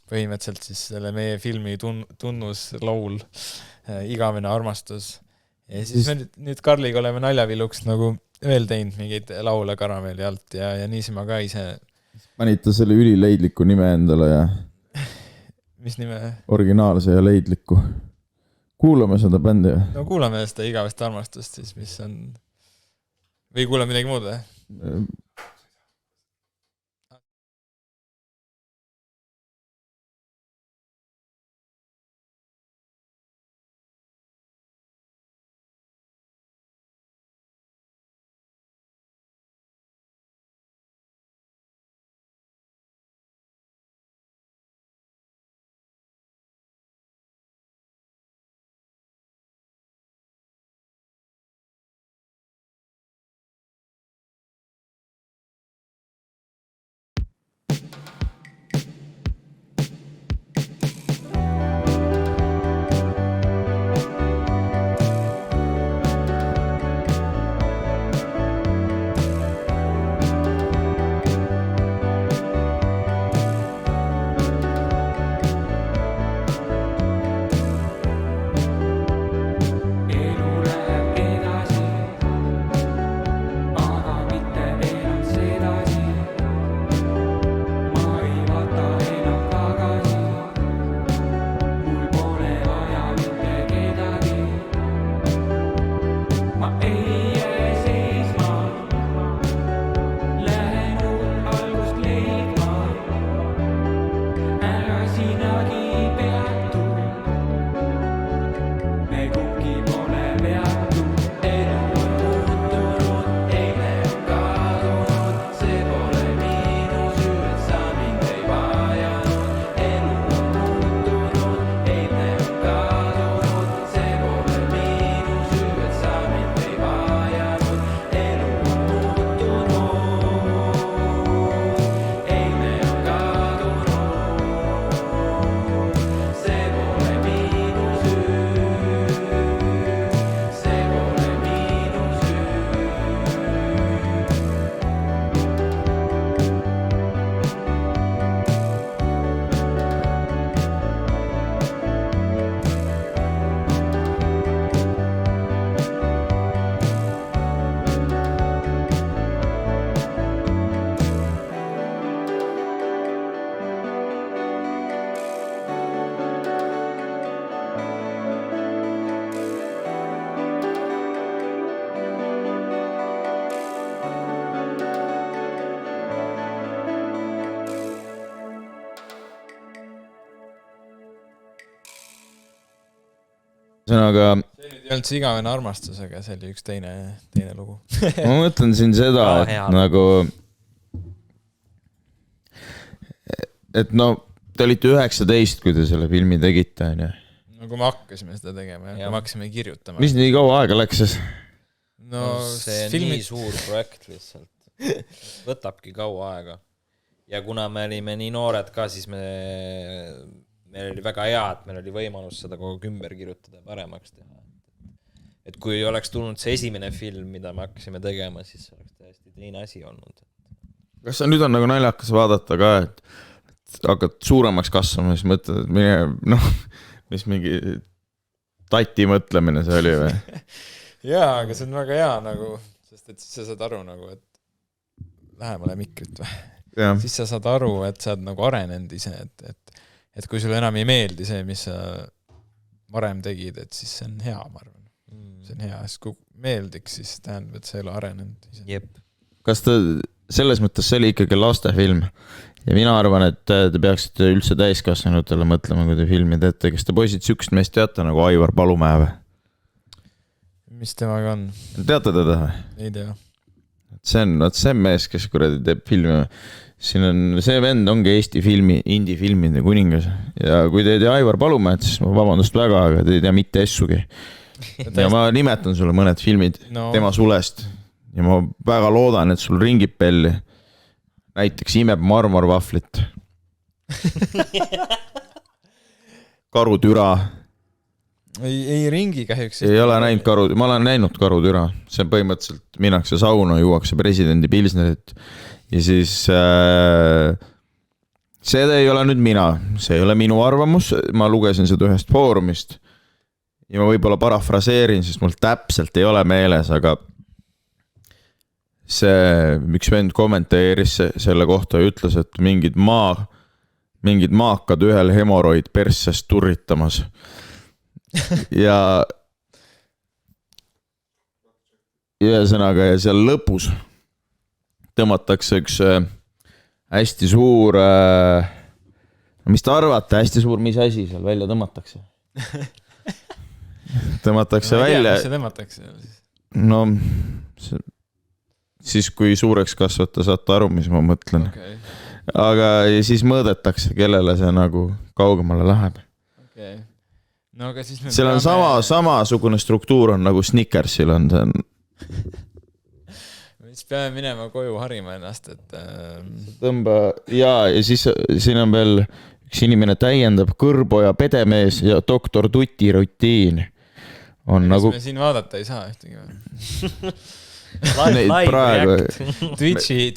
põhimõtteliselt siis selle meie filmi tunnuslaul Igavene armastus ja siis me nüüd Karliga oleme naljaviluks nagu veel teinud mingeid laule Karameeli alt ja niisi ma ka ise panite selle ülileidliku nime endale ja mis nime? Originaalse ja leidliku. Kuulame seda bändi või? No kuulame seda Igavest armastust siis, mis on või kuulame midagi muud või? ühesõnaga see nüüd ei olnud see igavene armastus, aga see oli üks teine lugu. ma mõtlen siin seda, et nagu et no te olite 19, kui te selle filmi tegite, on ju. No kui me hakkasime seda tegema ja kui me hakkasime kirjutama. Mis nii kaua aega läks siis? No see on nii suur projekt lihtsalt. Võtabki kaua aega. Ja kuna me olime nii noored ka, siis meil oli väga hea, et meil oli võimalus seda kogu ümber kirjutada ja paremaks teha. Et kui oleks tulnud see esimene film, mida me hakkasime tegema, siis oleks täiesti teine asi olnud. Kas nüüd on nagu naljakas vaadata ka, et hakkad suuremaks kasvama, siis mõtled, et mine, mis mingi tati mõtlemine see oli või? Jaa, aga see on väga hea nagu, sest et siis sa saad aru nagu, et lähemale mikrit või. Ja. Siis sa saad aru, et sa oled nagu arenenud ise, et kui sulle enam ei meeldi see, mis sa varem tegid, et siis see on hea, ma arvan. See on hea, sest kui meeldiks, siis tähendab, et sa ei ole arenenud ise. Jep. Kas ta selles mõttes see oli ikkagi lastefilm ja mina arvan, et te peaksite üldse täiskasvanutele mõtlema, kui te filmi teete. Kas te poisid sükst meest teate nagu Aivar Palumäe või? Mis temaga on? Teate teda või? Ei tea. See on mees, kes kuradi teeb filmi. Siin on, see vend ongi Eesti filmi, indie-filmide kuningas. Ja kui te ei tea Aivar Palumäed, siis ma vabandust väga, aga te ei tea mitte essugi. Ja ma nimetan sulle mõned filmid tema sulest. Ja ma väga loodan, et sul ringib pelli. Näiteks Imeb marmorvahvlit. Karutüra. Ei ringi kahjuks. Ei ole näinud karutüra. Ma olen näinud karutüra. See põhimõtteliselt minnakse sauna, juuakse presidendi pilsnerit. Ja siis see ei ole nüüd mina. See ei ole minu arvamus. Ma lugesin seda ühest foorumist. Ja ma võib-olla parafraseerin, sest mul täpselt ei ole meeles, aga see üks vend kommenteeris selle kohta ja ütles, et mingid maakad ühel hemoroid persest turritamas. Ja ühesõnaga ja seal lõpus tõmmatakse üks hästi suur mis te arvate, hästi suur, mis asi seal välja tõmmatakse? Tõmmatakse välja. Mis see tõmmatakse? No siis kui suureks kasvata, saate aru, mis ma mõtlen. Okay. Aga siis mõõdetakse, kellele see nagu kaugemale läheb. Okay. No, aga siis seal on samasugune struktuur on nagu Snickersil on see. Siis peame minema koju harima ennast, et tõmba, ja siis siin on veel üks inimene täiendab kõrboja pedemees ja doktor Tuti rutiin. On kas nagu... me siin vaadata ei saa ühtegi või?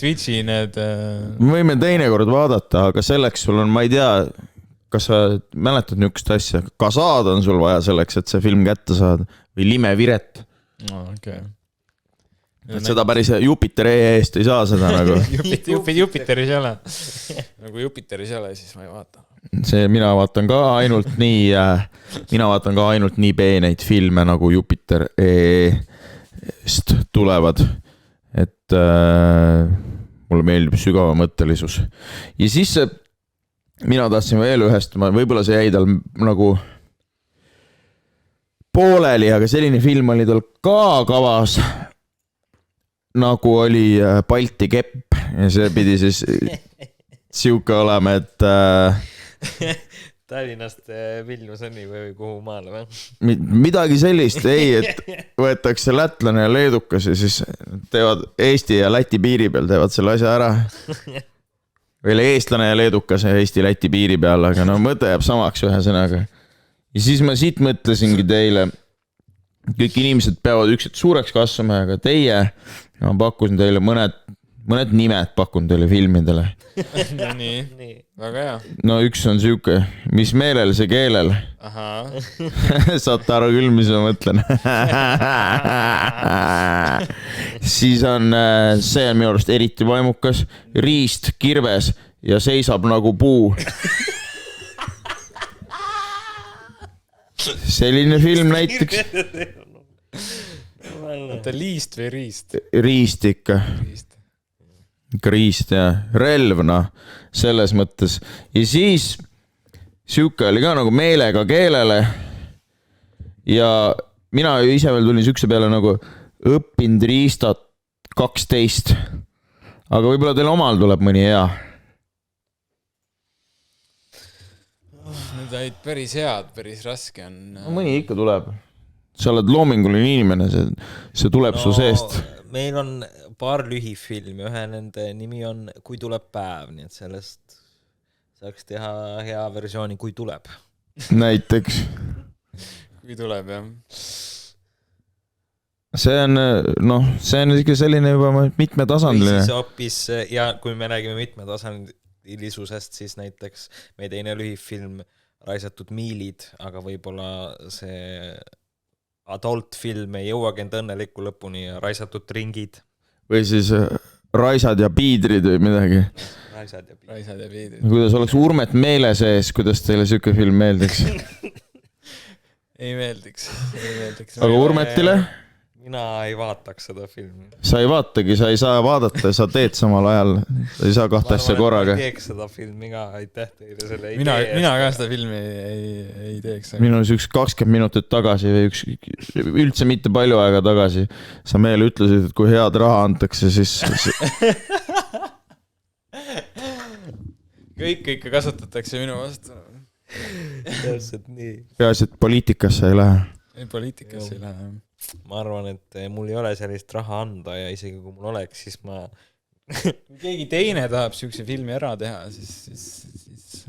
Twitchi need me võime teinekord vaadata, aga selleks sul on, ma ei tea, kas sa mäletad niisugust asja, kasaad on sul vaja selleks, et see film kätte saada või limeviret. Okay. Seda päris Jupiter eest ei saa seda nagu. Jupiteris ei ole. Nagu Jupiteris ei ole, siis ma ei vaata. See mina vaatan ka ainult nii peeneid filme nagu Jupiter eest tulevad, et mulle meeldib sügavamõttelisus. Ja siis mina tahtsin veel ühest, võib-olla see jäi tal nagu pooleli, aga selline film oli tal ka kavas, nagu oli Balti kepp ja see pidi siis siuke olema, et Tallinnast Vilniuseni või kuhu maale või? Midagi sellist, ei, et võetakse lätlane ja leedukas ja siis teevad Eesti ja Läti piiri peal, teevad selle asja ära. Või eestlane ja leedukas ja Eesti-Läti piiri peal, aga no mõte jääb samaks ühesõnaga. Ja siis ma siit mõtlesingi teile, kõik inimesed peavad ükselt suureks kasvama, aga teie, ma pakkusin teile mõned nimed pakun teile filmidele. No nii, väga hea. No üks on siuke, mis meelel see keelel. Saate aru küll, mis ma mõtlen. Siis on, see on minu arust eriti vaimukas, Riist, kirves ja seisab nagu puu. Selline film näiteks. Liist või riist? Riist ikka. Riist ja relvna selles mõttes. Ja siis siuke oli ka nagu meelega keelele. ja mina ju ise veel tulin siukse peale nagu õppinud riistat 12. Aga võib-olla teil omal tuleb mõni hea. Need olid päris head, päris raske on. No, mõni ikka tuleb. Sa oled loominguline inimene, see tuleb su seest. Meil on paar lühifilmi, ühe nende nimi on Kui tuleb päev, nii et sellest saaks teha hea versiooni Kui tuleb. Näiteks. Kui tuleb, jah. See on ikka selline juba mitmetasandiline. Või siis hoopis, ja kui me räägime mitmetasandilisusest, siis näiteks meie teine lühifilm Raisatud miilid, aga võib-olla see adult film ei jõuagi enda õnneliku lõpuni ja Raisatud ringid. Või siis Raisad ja piidrid või midagi. Raisad ja piidrid. Kuidas oleks Urmet meele sees, kuidas teile siuke film meeldiks? Ei meeldiks. Aga Urmetile? Mina ei vaataks seda filmi. Sa ei vaatagi, sa ei saa vaadata, sa teed samal ajal. Sa ei saa kahte asja korraga. Ma teeks seda filmi ka, aitäh teile selle idee. Mina ka seda filmi ei teeks. Minu on üks 20 minutit tagasi või üldse mitte palju aega tagasi. Sa meile ütlesid, et kui head raha antakse, siis... Kõik ikka kasutatakse minu vastu. Täpselt nii. Peaasi, et poliitikasse ei lähe. Ei, poliitikasse ei lähe. Ma arvan, et mul ei ole sellist raha anda ja isegi kui mul oleks, siis ma... Kui keegi teine tahab siukse filmi ära teha, siis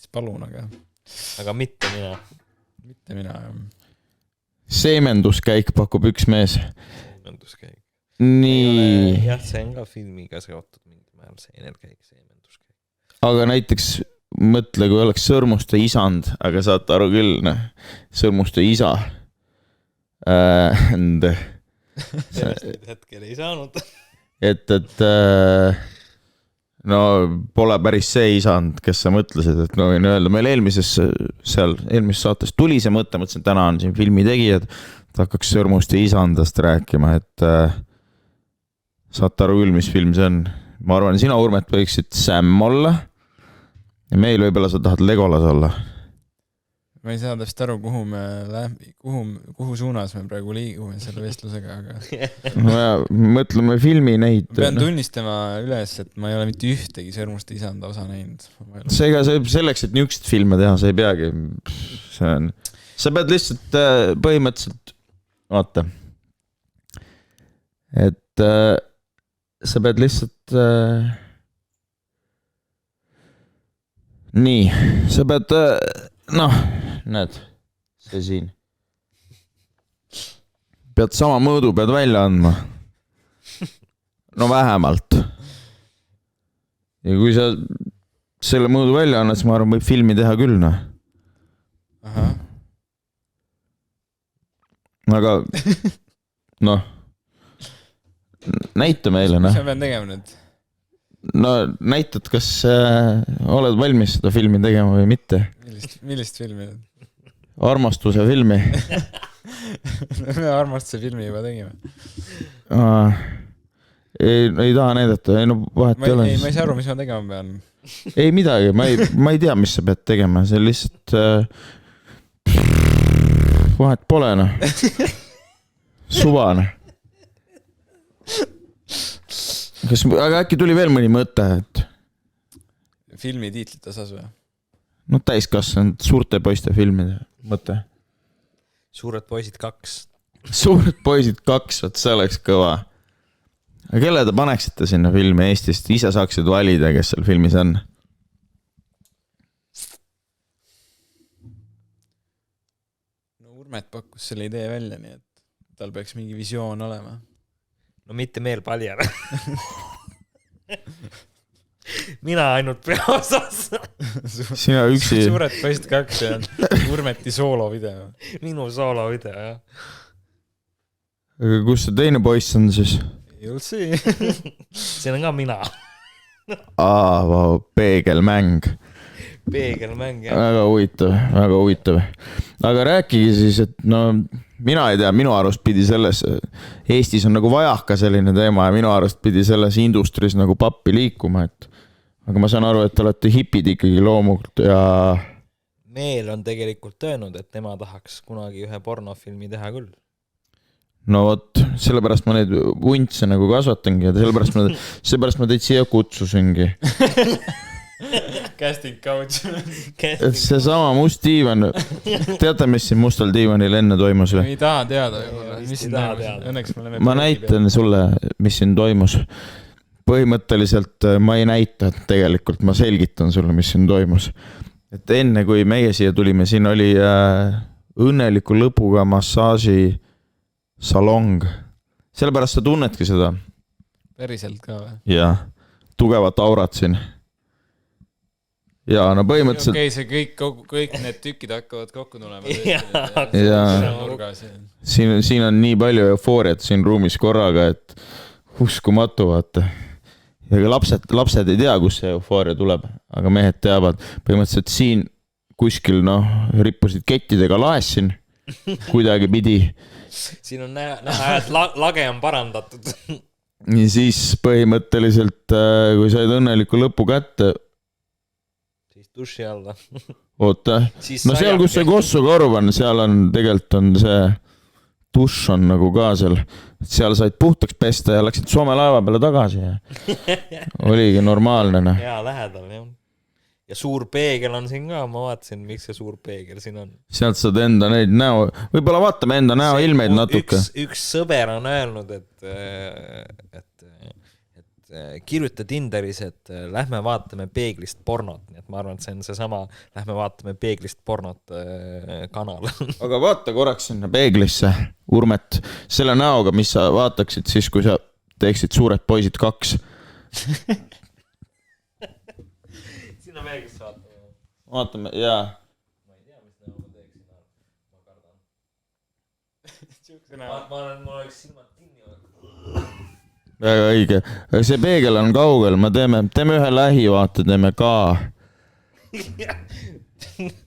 palun, aga mitte mina. Mitte mina, jah. Seemenduskäik pakub üks mees. Seemenduskäik. Nii. Jah, see on ka filmiga seotud mingi määral seemenduskäik. Aga näiteks mõtle, kui oleks Sõrmuste isand, aga saate aru küll, Sõrmuste isa. Sellest hetkel ei saanud. Et no pole päris see isand, kes sa mõtlesid, et no võin öelda, meil eelmises saates tuli see mõte, mõtlesin, täna on siin filmi tegijad, et hakkaks Sõrmuste isandast rääkima, et saate aru küll, mis film see on. Ma arvan, sina, Urmet, võiksid Sam olla ja meil võibolla sa tahad Legolas olla. Ma ei saa täpselt aru, kuhu suunas me praegu liigume selle vestlusega, aga... No ja, mõtleme filmi neid... Pean tunnistama üles, et ma ei ole mitte ühtegi Sõrmuste isanda osa näinud. Seega selleks, et niisugust filme teha, sa ei peagi. Sa pead lihtsalt põhimõtteliselt... Vaata. Et sa pead lihtsalt... Nii, sa pead... näed, see siin. Pead sama mõõdu pead välja andma. No vähemalt. Ja kui sa selle mõõdu välja annad, siis ma arvan, võib filmi teha küll, Aha. Aga näita meile, Mis ma pean tegema nüüd? No näitad, kas oled valmis seda filmi tegema või mitte? Millist filmi? Armastuse filmi. Me armastuse filmi juba tegime. Ei taha näidata, vahet ei ole. Ma ei saa aru, mis ma tegema pean. Ei midagi, ma ei tea, mis sa pead tegema, see lihtsalt vahet pole, Suvane. Aga äkki tuli veel mõni mõte, et... Filmi tiitlit osas või? No täiskasvanud suurte poiste filmide mõte. Suured poisid 2. Suured poisid 2, et see oleks kõva. Aga kelle te paneksite sinna filmi Eestist? Ise saaksid valida, kes seal filmis on. No Urmet pakkus selle idee välja, nii et tal peaks mingi visioon olema. No mitte Meel Paljar. Mina ainult peaosas. Sina üksi. Suured poisid 2 ja Urmeti soolovideo. Minu soolovideo, jah. Aga kus see teine poiss on siis? You'll see. See on ka mina. Peegelmäng. Peegelmäng, jah. Väga huvitav. Aga rääkige siis, et mina ei tea, minu arust pidi selles, Eestis on nagu vajaka selline teema ja minu arust pidi selles industris nagu pappi liikuma, et aga ma saan aru, et te olete hipid ikkagi loomult ja... Meel on tegelikult öelnud, et tema tahaks kunagi ühe pornofilmi teha küll. no vot, sellepärast ma neid vuntse nagu kasvatangi ja sellepärast ma teid siia kutsusingi. Casting couch. Et see sama must diivan, teate, mis siin mustal diivanil enne toimus või? Ei taha teada. Mis siin teada. Õnneks me oleme... Ma näitan sulle, mis siin toimus. Põhimõtteliselt ma ei näita, tegelikult ma selgitan sulle, mis siin toimus. Et enne kui meie siia tulime, siin oli õnneliku lõpuga massaaži salong. Sellepärast sa tunnedki seda. Päriselt ka või? Ja, tugevat aurat siin. Ja no põhimõtteliselt... Okei, see kõik need tükid hakkavad kokku tulema. Siin on nii palju eufooriat siin ruumis korraga, et uskumatu vaata. Ja lapsed ei tea, kus see eufooria tuleb, aga mehed teavad. Põhimõtteliselt siin kuskil rippusid kettidega laessin kuidagi pidi. Siin on näha, et lage on parandatud. Ja siis põhimõtteliselt, kui said õnneliku lõpu kätte, duši alla. Oota, no seal, kus see kossukorv on, seal on tegelikult on see duš on nagu ka seal said puhtaks pesta ja läksid Soome laeva peale tagasi ja oligi normaalne. Hea lähedal, jah. Ja suur peegel on siin ka, ma vaatasin, miks see suur peegel siin on. Sealt saad enda neid näo, võib-olla vaatame enda näo ilmeid natuke. Üks sõber on öelnud, et kirjuta Tinderis, et lähme vaatame peeglist pornot, nii et ma arvan, et see on see sama lähme vaatame peeglist pornot kanal. Aga vaata korraks sinna peeglisse, Urmet, selle näoga, mis sa vaataksid siis, kui sa teeksid Suured poisid 2. Sinna peeglist vaatame. Vaatame, jaa. Ma ei tea, mis näo ma teeksin, ma kardan. Mul oleks silmad tinni. Väga õige. See peegel on kaugel, teeme ühe lähivaate, teeme ka.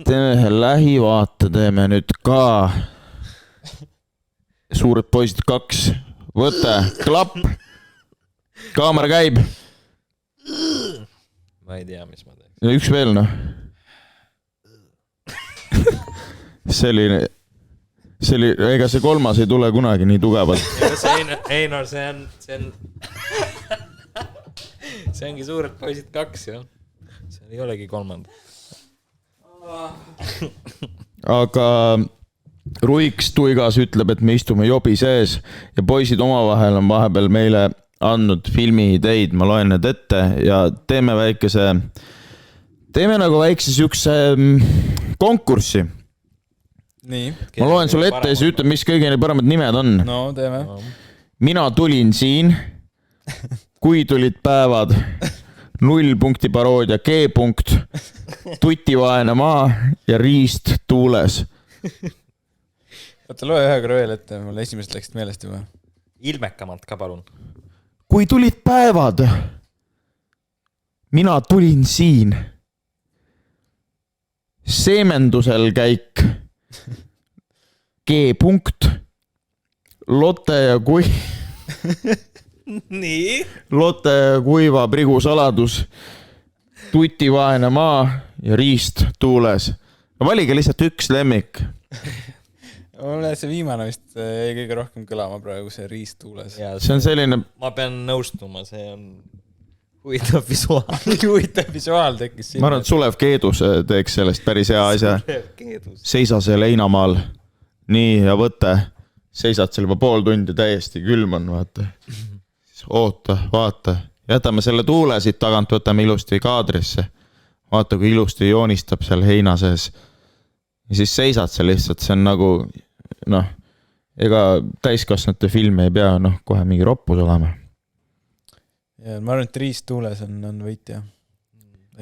Teeme ühe lähivaate, teeme nüüd ka. Suured poisid 2. Võte, klapp. Kaamera käib. Ma ei tea, mis ma teeks. Üks veel, Selline... ega see kolmas ei tule kunagi nii tugevalt. Einar, see ongi Suured poisid 2, jah. See ei olegi 3. Aga Ruiks Tuigas ütleb, et me istume jobi sees ja poisid omavahel on vahepeal meile andnud filmi ideid, ma loen need ette ja teeme nagu väikse siukse konkurssi. Nii. Ma loen sulle ette ja siis ütleb, mis kõige paremad nimed on. No, teeme. Mina tulin siin, kui tulid päevad, 0 punkti paroodia, G punkt, tutivaene maa ja riist tuules. Oota, loe ühe korra veel ette, mul esimest läksid meelest juba. Ilmekamalt ka, palun. Kui tulid päevad, mina tulin siin, seemendusel käik, G punkt, Lotte ja Lotte ja kuiva prigu saladus, tutivaene maa ja riist tuules. Valige lihtsalt üks lemmik. Mulle see viimane vist ei kõige rohkem kõlama praegu, see riist tuules. See on selline... Ma pean nõustuma, see on huvitav visuaal. Huvitav visuaal tekkis siin. Ma arvan, et Sulev Keedus teeks sellest päris hea asja. Seisa see leinamaal. Nii ja võte. Seisad seal juba pool tundi täiesti külm on, vaata. Oota, vaata. Jätame selle tuule siit tagant, võtame ilusti kaadrisse. Vaata, kui ilusti joonistab seal heina sees. Ja siis seisad seal lihtsalt, see on nagu, ega täiskasvanute filmi ei pea, kohe mingi roppus olema. Ja ma arvan, et riist tuules on võitja.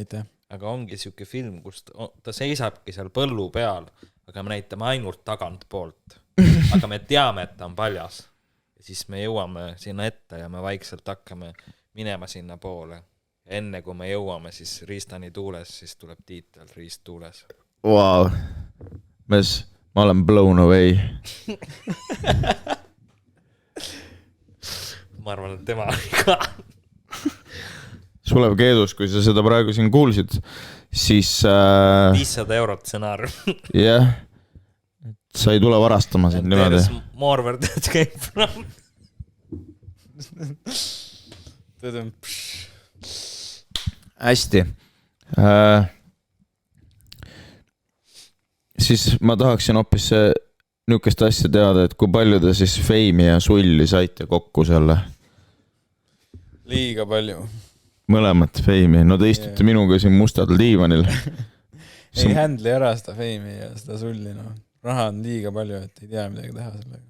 Aitäh. Aga ongi siuke film, kus ta seisabki seal põllu peal, aga me näitame ainult tagant poolt. Aga me teame, et ta on paljas. Ja siis me jõuame sinna ette ja me vaikselt hakkame minema sinna poole. Ja enne kui me jõuame siis riistani tuules, siis tuleb tiitel riist tuules. Wow. Ma olen blown away. Ma arvan, et tema oli ka. Sulev Keedus, kui sa seda praegu siin kuulsid, siis 500 eurot stsenaarium. jah, sa ei tule varastama sind niimoodi. More where that came from. Hästi. Siis ma tahaksin hoopis niukest asja teada, et kui palju te siis feimi ja sulli saite kokku selle? Liiga palju. Mõlemat feimi, no te istute minuga siin mustadel diivanil. Ei handli ära seda feimi ja seda sulli, no. Raha on liiga palju, et ei tea midagi teha sellega.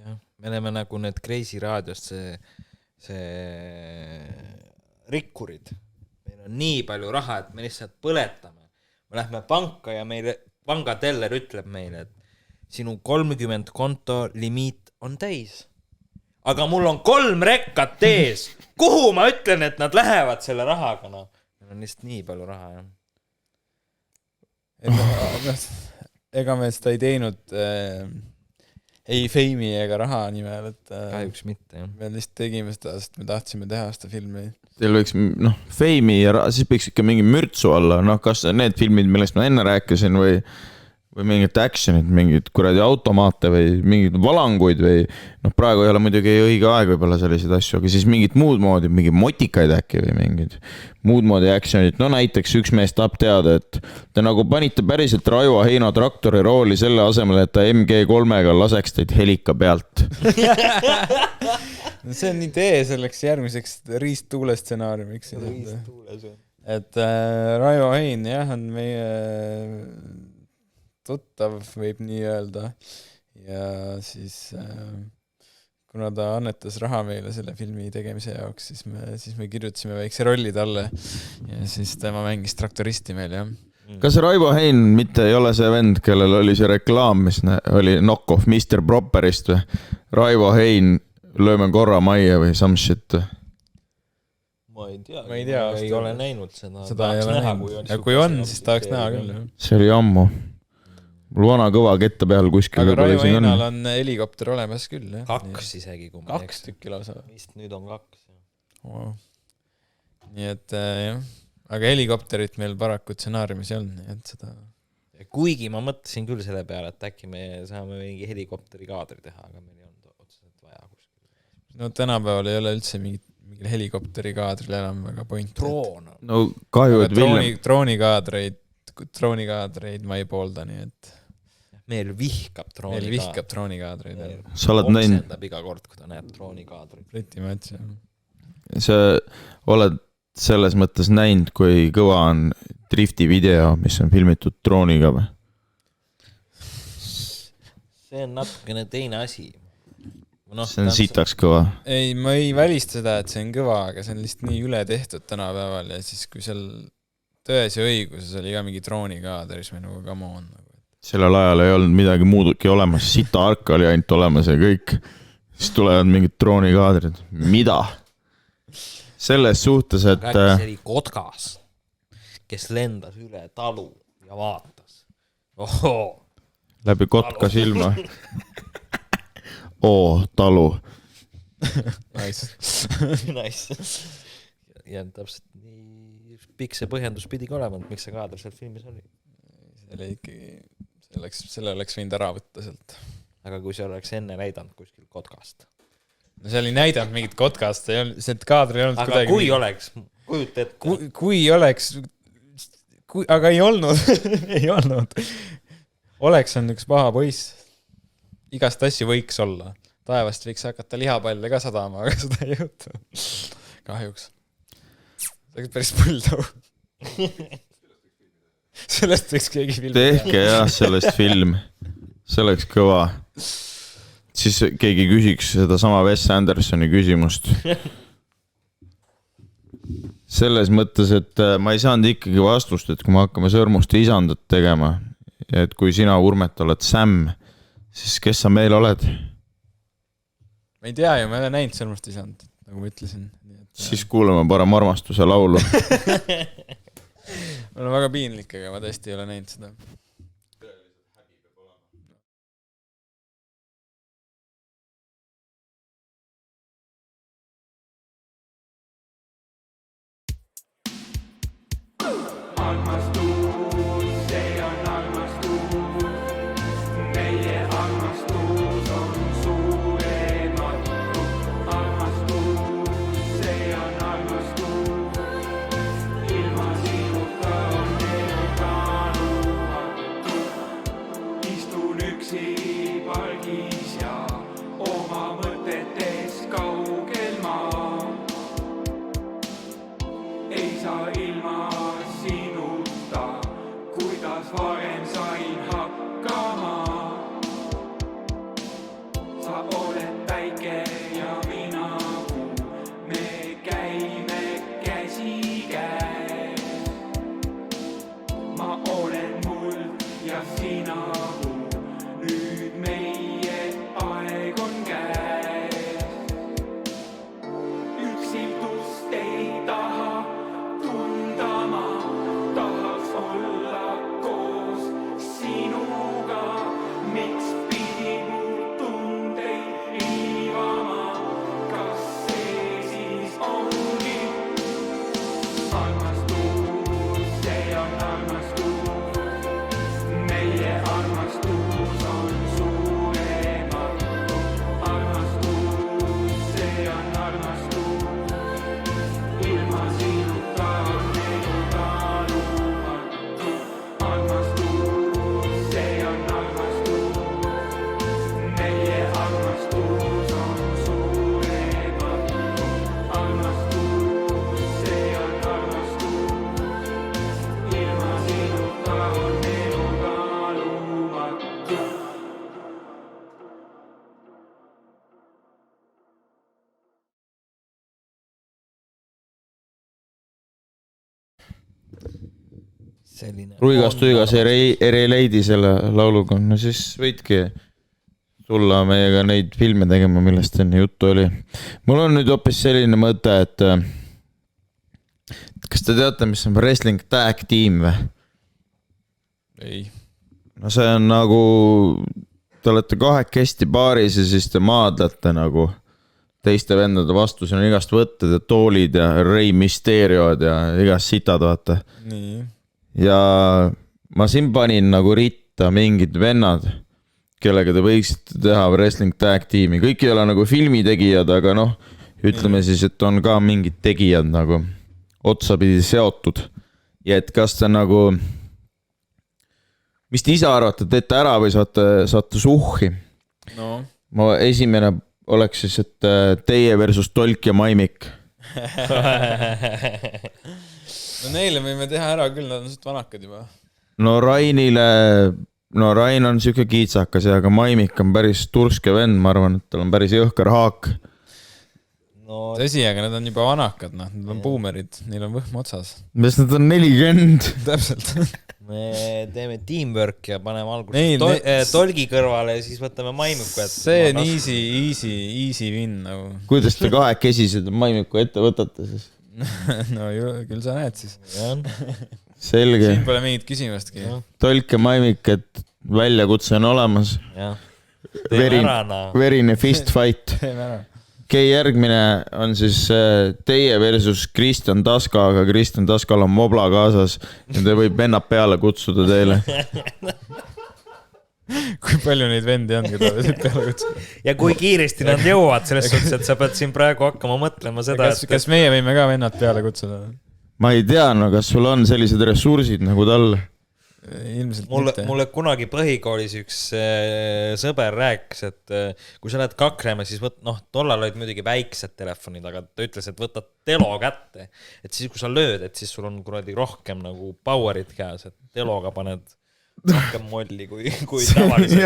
Jah, me oleme nagu need Crazy Radiost see rikkurid. Meil on nii palju raha, et me lihtsalt põletame. Me lähme panka ja meile panga teller ütleb meile, et sinu 30 konto limiit on täis. Aga mul on 3 rekkat ees. Kuhu ma ütlen, et nad lähevad selle rahaga? No, meil on lihtsalt nii palju raha. Ja. Ega me seda ei teinud ei feimi ega raha nimel, et kahjuks mitte. Jah. me lihtsalt tegime seda, sest me tahtsime teha seda filmi. Teil võiks, feimi ja siis võiks ikka mingi mürtsu olla, kas need filmid, millest ma enne rääkisin või mingid actionid, mingid kuradi automaate või mingid valanguid või praegu ei ole muidugi õige aeg võib-olla selliseid asju, aga siis mingid muud moodi, mingi motikaid äkki või mingid muud moodi actionid. No näiteks üks mees tahab teada, et te nagu panite päriselt Raivo Heino traktori rooli selle asemel, et ta MG3-ga laseks teid helika pealt. See on idee selleks järgmiseks Riistuule stsenaariumiks. Et Raivo Hein, jah, on meie tuttav, võib nii öelda. Ja siis kuna ta annetas raha meile selle filmi tegemise jaoks, siis me kirjutasime väikse rolli talle ja siis tema mängis traktoristi meil, jah. Kas Raivo Hein mitte ei ole see vend, kellel oli see reklaam, mis oli knock-off Mr. Properist või? Raivo Hein, lööme korra majja või some shit? Ma ei tea. Ei ole näinud seda. Seda ei ole näinud. Ja kui on, siis tahaks näha küll. See oli ammu. Mul vana kõva ketta peal kuskil. Aga Raivo Heinal on helikopter olemas küll, jah. 2 isegi, kui ma 2 tükki lausa. Vist nüüd on 2. Wow. Nii et jah. Aga helikopterit meil paraku stsenaariumis ei olnud, nii et seda... Kuigi ma mõtlesin küll selle peale, et äkki me saame mingi helikopteri kaadri teha, aga meil ei olnud otseselt vaja kuskil. No tänapäeval ei ole üldse mingil helikopteri kaadril enam väga point. Droon. No kahju, et droonikaadreid ma ei poolda, nii et... Meil vihkab droonikaadreid. Sa oled näinud... Oksendab iga kord, kui ta näeb droonikaadreid. Pretty much, jah. Sa oled selles mõttes näinud, kui kõva on drifti video, mis on filmitud drooniga või? See on natukene teine asi. See on sitaks kõva. Ei, ma ei välista seda, et see on kõva, aga see on lihtsalt nii üle tehtud tänapäeval ja siis kui seal Tões ja õiguses oli ka mingi droonikaader, siis me nagu come on. Sellel ajal ei olnud midagi muudki olemas, sita arka oli ainult olemas ja kõik. Siis tulevad mingid droonikaadrid. Mida? Selles suhtes, et... Rääkis oli Kotkas, kes lendas üle talu ja vaatas. Ohoo! Läbi Kotka silma. Talu. Nice. Ja täpselt nii pikk see põhjendus pidigi olema, et miks see kaader seal filmis oli. Selle oleks võinud ära võtta sealt. Aga kui see oleks enne näidanud kuskil Kotkast. No see oli näidanud mingit Kotkast, see kaadri ei olnud aga kui oleks, kujut ette. Kui oleks, aga ei olnud, ei olnud. Oleks on üks paha poiss. Igast asju võiks olla. Taevast võiks hakata lihapalle ka sadama, aga seda ei juhtu. Kahjuks. See oleks päris põldav. Sellest võiks keegi film. Tehke jah sellest film. See oleks kõva. Siis keegi küsiks seda sama Wes Andersoni küsimust. Selles mõttes, et ma ei saanud ikkagi vastust, et kui me hakkame Sõrmuste isandat tegema, ja et kui sina, Urmet, oled Sam, siis kes sa meil oled? Ma ei tea ju, ma ei ole näinud Sõrmuste isandat, nagu ma ütlesin. Siis kuulame parem armastuse laulu. Mul on väga piinlik, aga ma tõesti ei ole näinud seda. Ruigas Tuigas ei leidi selle lauluga, no siis võidki tulla meiega neid filme tegema, millest enne juttu oli. Mul on nüüd hoopis selline mõte, et kas te teate, mis on wrestling tag team või? Ei. No see on nagu, te olete kahekesti paaris ja siis te maadlete nagu teiste vendade vastu, siin on igast võtted ja toolid ja Rey Mysteriod ja igast sitad, vaata. Nii. Ja ma siin panin nagu ritta mingid vennad, kellega te võiksite teha wrestling tag tiimi. Kõik ei ole nagu filmitegijad, aga noh, ütleme siis, et on ka mingid tegijad nagu otsapidi seotud. Ja et kas te nagu, mis te ise arvate, teete ära või saate suhhi? No. Ma esimene oleks siis, et teie versus Tolk ja Maimik. No neile võime teha ära küll, nad on suht vanakad juba. No Rainile, no Rain on siuke kiitsakas ja aga Maimik on päris turske vend, ma arvan, et tal on päris jõhkar haak. No, tõsi, aga nad on juba vanakad, noh, nad on boomerid, neil on võhm otsas. Mis nad on 40? Täpselt. me teeme teamwork ja paneme alguses Tolgi kõrvale ja siis võtame Maimiku. See on easy win nagu. Kuidas te kahekesised Maimiku ette võtate siis? No küll sa näed siis. Selge. Siin pole mingit küsimustki. Tolk ja Maimik, et väljakutse on olemas. Verine fist fight. Okei, järgmine on siis teie versus Kristjan Taska, aga Kristjan Taskal on mobla kaasas ja te võib vennad peale kutsuda teile. Kui palju neid vendi on, keda võib peale kutsuda? Ja kui kiiresti nad jõuavad selles suhtes, et sa pead siin praegu hakkama mõtlema seda, kas meie võime ka vennad peale kutsuda? Ma ei tea, no kas sul on sellised ressursid nagu tal? Ilmselt mitte. Mulle kunagi põhikoolis üks sõber rääkis, et kui sa lähed kakrema, siis tollal olid muidugi väiksed telefonid, aga ta ütles, et võta telo kätte. Et siis, kui sa lööd, et siis sul on kuradi rohkem nagu powerit käes, et teloga paned rohkem molli kui tavaliselt.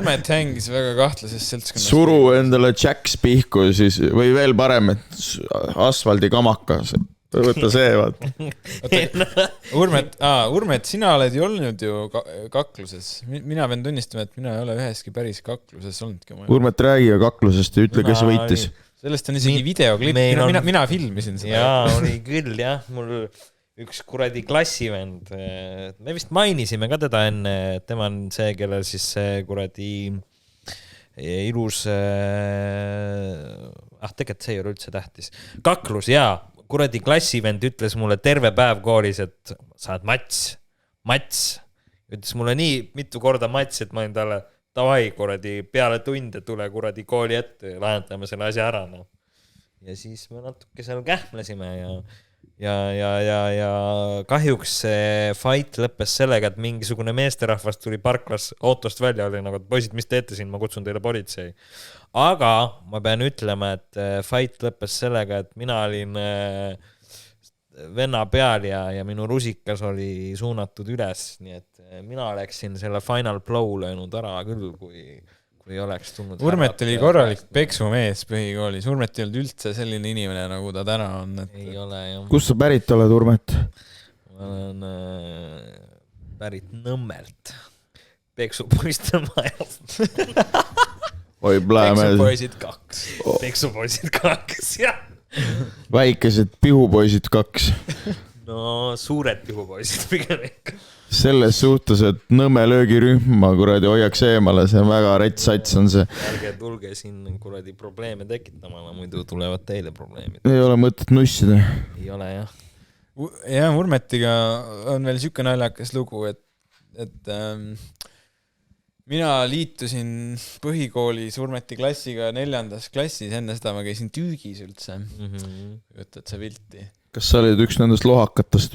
Urmet hängis väga kahtlases seltskonnas. Suru endale Jacks pihku siis, või veel parem, et asfaldi kamakas. Võta see, vaat. Urmet, sina oled ju olnud ju kakluses. Mina pean tunnistama, et mina ei ole üheski päris kakluses olnudki. Urmet räägi kaklusest ja ütle, kes võitis. Sellest on isegi videoklipp. Mina filmisin seda. Jaa, oli küll, jah. Mul üks kuradi klassivend. Me vist mainisime ka teda enne. Tema on see, kellel siis see kuradi ilus... tegelikult see ei ole üldse tähtis. Kaklus, jaa. kuradi klassivend ütles mulle terve päev koolis, et sa oled Mats. Ütles mulle nii mitu korda Mats, et ma olin talle davai kuradi peale tunde tule kuradi kooli ette ja lahendame selle asja ära. No. Ja siis me natuke seal kähmlesime ja kahjuks see fight lõppes sellega, et mingisugune meesterahvas tuli parklas autost välja, oli nagu, et poisid, mis teete siin, ma kutsun teile politsei. Aga ma pean ütlema, et fight lõppes sellega, et mina olin venna peal ja minu rusikas oli suunatud üles, nii et mina läksin selle final blow löönud ära küll, kui oleks tulnud. Urmet oli korralik peksumees põhikoolis. Urmet ei olnud üldse selline inimene, nagu ta täna on. Et... Ei ole, jah. Kust sa pärit oled, Urmet? Ma olen pärit Nõmmelt. Peksupoiste majast. Oi, Peksupoisid 2. Peksupoisid 2, jah. Väikesed pihupoisid 2. No suured pihupoisid pigem ikka. Selles suhtes, et Nõmme löögirühma kuradi hoiaks eemale, see väga retsats on see. Ärge tulge siin kuradi probleeme tekitama, muidu tulevad teile probleemid. Ei ole mõtet nussida. Ei ole, jah. Ja Urmetiga on veel siuke naljakas lugu, et mina liitusin põhikoolis Urmeti klassiga 4. klassis, enne seda ma käisin Tüügis üldse. Võtad sa pilti. Kas sa olid üks nendest lohakatest?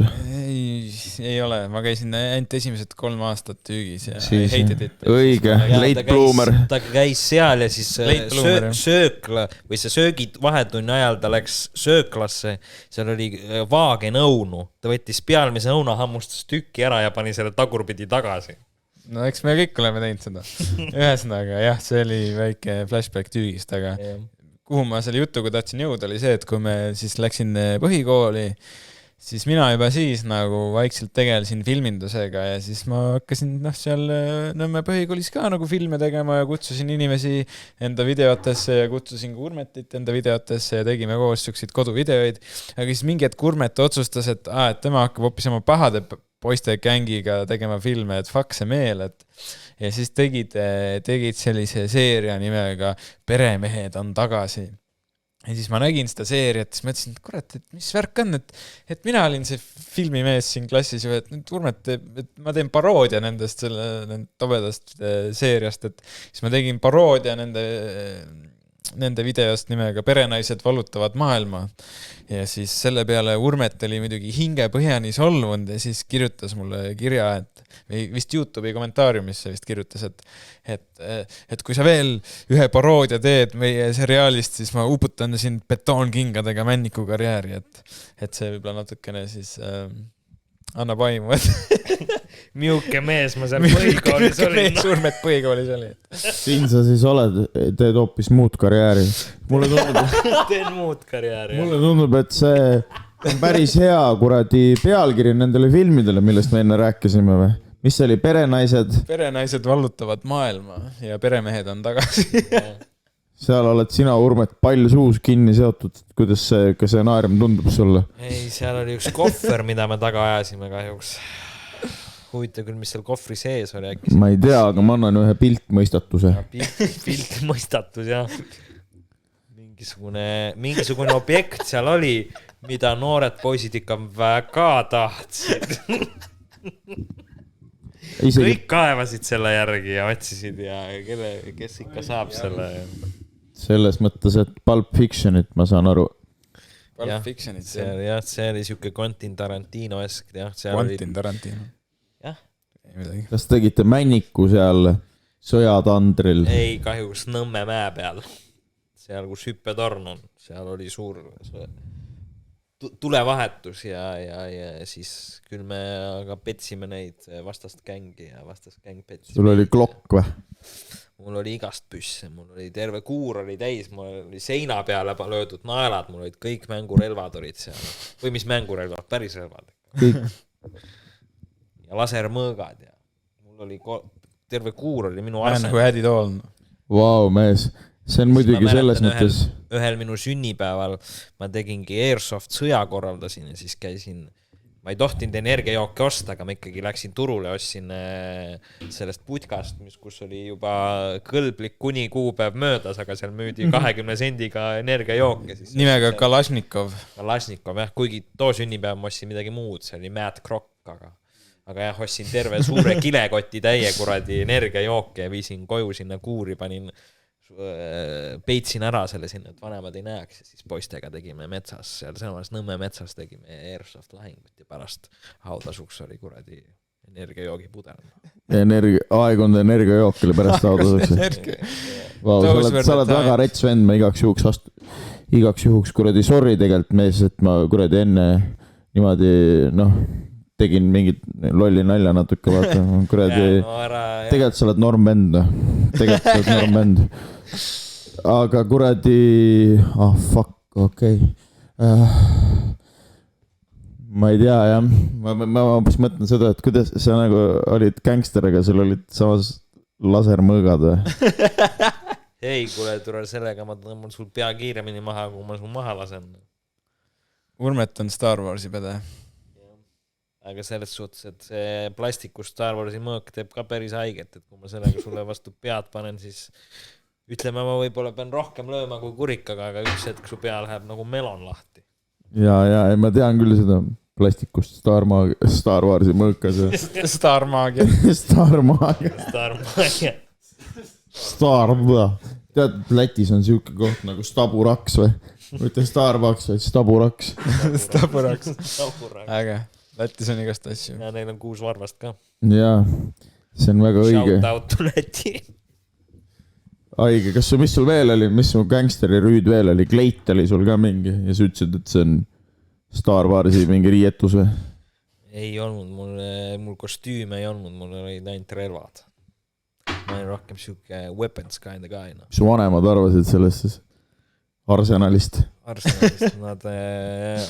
Ei ole, ma käisin ainult esimesed 3 aastat Tüügis ja siis, hated it. Õige, late bloomer. Ta käis seal ja siis söökla või see söögid vahetunni ajal ta läks sööklasse, seal oli vaagen õunu, ta võttis pealmise õuna, hammustas tükki ära ja pani selle tagurpidi tagasi. No eks me kõik oleme teinud seda. Ühesõnaga, jah, see oli väike flashback Tüügist, aga kuhu ma selle jutuga tahtsin jõuda, oli see, et kui me siis läksin põhikooli, siis mina juba siis nagu vaikselt tegelesin filmindusega ja siis ma hakkasin seal Nõmme põhikoolis ka nagu filme tegema ja kutsusin inimesi enda videotesse ja kutsusin ka Urmetit enda videotesse ja tegime koos siukseid koduvideoid. Aga siis mingi hetk Urmet otsustas, et tema hakkab hoopis oma pahade poiste gängiga tegema filme, et fuck see meel, ja siis tegid sellise seeria nimega Peremehed on tagasi. Ja siis ma nägin seda seeriat, siis mõtlesin, et kurat, et mis värk on, et mina olin see filmimees siin klassis ju, et nüüd Urmet, et ma teen paroodia nendest tobedast seeriast, et siis ma tegin paroodia nende videost nimega Perenaised valutavad maailma ja siis selle peale Urmet oli muidugi hingepõhjani solvunud ja siis kirjutas mulle kirja, või vist YouTube'i kommentaariumisse vist kirjutas, et kui sa veel ühe paroodia teed meie seriaalist, siis ma uputan sind betoonkingadega Männiku karjääri, et see võib-olla natukene siis annab aimu, miuke mees ma seal põhikoolis olin. Urmet põhikoolis oli. Siin sa siis oled, teed hoopis muud karjääri. Teen muud karjääri. Mulle tundub, et see on päris hea kuradi pealkiri nendele filmidele, millest me enne rääkisime või? Mis see oli? Perenaised vallutavad maailma ja Peremehed on tagasi. Seal oled sina, Urmet, pall suus kinni seotud. Kuidas see stsenaarium tundub sulle? Ei, seal oli üks kohver, mida me taga ajasime kahjuks. Huvitav küll, mis seal kohvri sees oli äkki. Ma ei tea, aga ma annan ühe piltmõistatuse. Piltmõistatus, jah. Mingisugune objekt seal oli, mida noored poisid ikka väga tahtsid. Kõik kaevasid selle järgi ja otsisid ja kes ikka saab selle. Selles mõttes, et Pulp Fictionit ma saan aru. Pulp Fictionit. Jah, see oli siuke Quentin Tarantino-esk. Quentin Tarantino. Jah. Kas tegite Männiku seal Sõjatandril? Ei, kahjuks Nõmme mäe peal. Seal, kus hüppetorn on. Seal oli suur tulevahetus ja siis küll me aga petsime neid vastast gängi ja vastast gäng petsime. Sul oli klokk või? Mul oli igast püsse, mul oli terve kuur oli täis, mul oli seina peale löödud naelad, mul olid kõik mängurelvad olid seal. Või mis mängurelvad, päris relvad. Ja lasermõõgad ja mul oli terve kuur oli minu arsen. Nagu hädi tooln. Vau, mees. See on muidugi selles mõttes. Ühel minu sünnipäeval ma tegingi Airsoft sõja korraldasin ja siis käisin, ma ei tohtinud energiajooke osta, aga ma ikkagi läksin turule, ostsin sellest putkast, kus oli juba kõlblik kuni kuupäev möödas, aga seal müüdi 20 sendiga energiajooke. Nimega Kalašnikov. Kalašnikov, jah, kuigi too sünnipäev ma ostsin midagi muud, see oli Mad Croc, aga jah, ostsin terve suure kilekoti täie kuradi energiajooke ja viisin koju sinna kuuri, peitsin ära selle sinna, et vanemad ei näeks ja siis poistega tegime metsas, seal samas Nõmme metsas tegime airsoft lahingut ja pärast haudasuks oli kuradi energiajoogi pudel. Aegunud energiajook oli pärast haudasuks. Sa oled väga rets vend, ma igaks juhuks kuradi sorry tegelikult mees, et ma kuradi enne niimoodi, tegin mingit lolli nalja natuke, vaata, kuradi, tegelikult sa oled normvend, aga kuradi, fuck, okei. Ma ei tea, jah, ma mõtlen seda, et kuidas sa nagu olid gangster, aga sul olid samas lasermõõgad või? Ei, kuule, tule sellega, ma tõmban sul pea kiiremini maha, kui ma sul maha lasen. Urmet on Star Warsi pede. Aga selles suhtes, et see plastikust Star Warsi mõõk teeb ka päris haiget, et kui ma sellega sulle vastu pead panen, siis ütleme, ma võib-olla pean rohkem lööma kui kurikaga, aga üks hetk su pea läheb nagu melon lahti. Ja, ma tean küll seda plastikust Star Warsi mõõka. Starmaagia. Tead, Lätis on siuke koht nagu Staburaks või? Mitte Starbucks, vaid Staburaks. Äge. Lätis on igast asju. Ja neil on 6 varvast ka. Jaa, see on väga õige. Shout out to Läti. Aige, mis sul veel oli? Mis su gangsteri rüüd veel oli? Kleit oli sul ka mingi ja sa ütlesid, et see on Star Warsi mingi riietus või? Ei olnud, mul kostüüme ei olnud, mul olid ainult relvad. Ma olin rohkem siuke weapons kind of guy. Mis su vanemad arvasid sellest siis? Arsenalist. Nad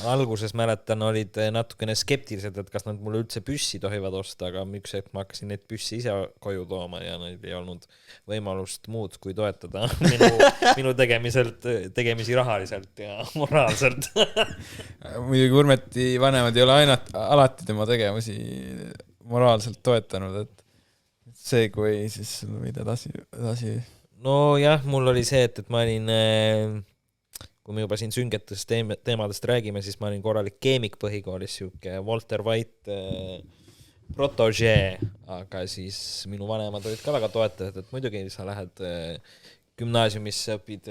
alguses mäletan, olid natukene skeptilised, et kas nad mulle üldse püssi tohivad osta, aga üks hetk ma hakkasin neid püssi ise koju tooma ja neil ei olnud võimalust muud kui toetada minu tegemisi rahaliselt ja moraalselt. Muidugi Urmeti vanemad ei ole alati tema tegemusi moraalselt toetanud, et see kui siis võid edasi. No jah, mul oli see, et ma olin... Kui me juba siin süngetest teemadest räägime, siis ma olin korralik keemik põhikoolis, siuke Walter White protégé, aga siis minu vanemad olid ka väga toetavad, et muidugi sa lähed gümnaasiumisse, õpid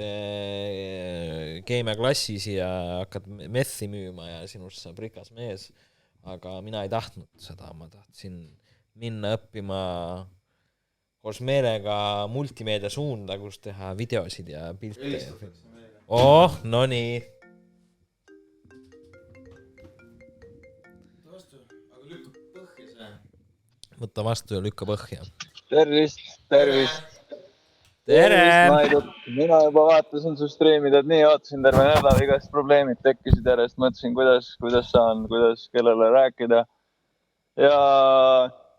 keemiaklassis ja hakkad methi müüma ja sinust saab rikas mees, aga mina ei tahtnud seda, ma tahtsin minna õppima koos meelega multimeedia suunda, kus teha videosid ja pilte. No nii. Võtta vastu ja lükka põhja. Tervist. Tere! Mina juba vaatasin su streamid, et nii ootasin terve nädal, igast probleemid tekkisid järjest, mõtlesin, kuidas saan, kellele rääkida. Ja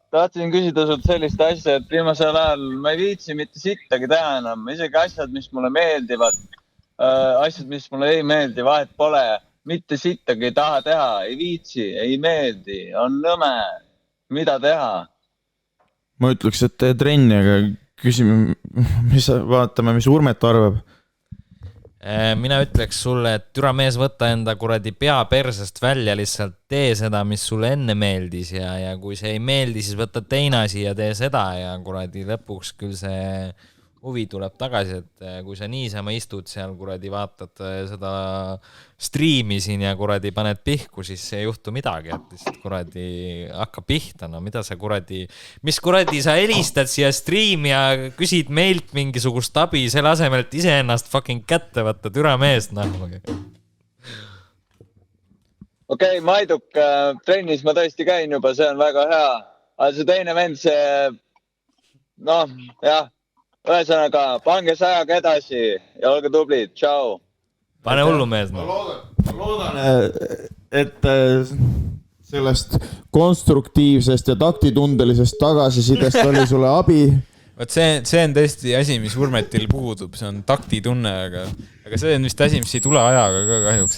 tahtsin küsida sult sellist asja, et viimasel ajal ma ei viitsi mitte sittagi teha enam, isegi asjad, mis mulle meeldivad. Asjad, mis mulle ei meeldi, vahet pole, mitte sittagi ei taha teha, ei viitsi, ei meeldi, on nõme, mida teha? Ma ütleks, et tee trenni, aga küsime, vaatame, mis Urmet arvab. Mina ütleks sulle, et türa mees võtta enda kuradi pea persest välja, lihtsalt tee seda, mis sulle enne meeldis ja kui see ei meeldi, siis võtta teine asi ja tee seda ja kuradi lõpuks küll see huvi tuleb tagasi, et kui sa niisama istud seal kuradi vaatad seda striimi siin ja kuradi paned pihku, siis ei juhtu midagi, et lihtsalt kuradi hakka pihta, no mida sa kuradi, mis kuradi sa helistad siia striimi ja küsid meilt mingisugust abi selle asemel, et iseennast fucking kätte võtta, türa meest, noh. Okei, Maiduk, trennis ma tõesti käin juba, see on väga hea, aga see teine vend, jah, ühesõnaga, pange 100 edasi ja olge tublid, tšau. Pane hullu mees. Ma loodan, et sellest konstruktiivsest ja taktitundelisest tagasisidest oli sulle abi. Võt see on tõesti asi, mis Urmetil puudub, see on taktitunne, aga see on vist asi, mis ei tule ajaga ka kahjuks.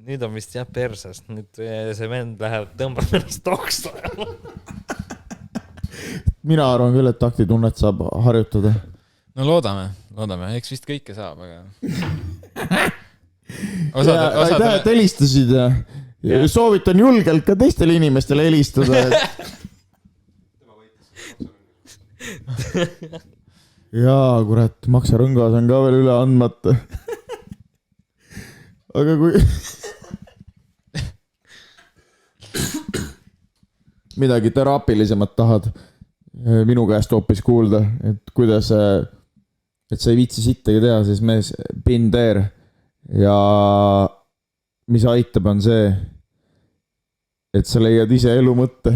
nüüd on vist jah persast, nüüd see vend läheb, tõmbab ennast toksta. mina arvan küll, et taktitunnet saab harjutada. no loodame, eks vist kõike saab, aga aitäh, et helistasid ja soovitan julgelt ka teistele inimestele helistada. jaa, kurat, makserõngas on ka veel üle andmata. aga kui midagi teraapilisemat tahad minu käest hoopis kuulda, et kuidas, et sa ei viitsi sittagi teha, siis mees been there ja mis aitab on see, et sa leiad ise elu mõtte.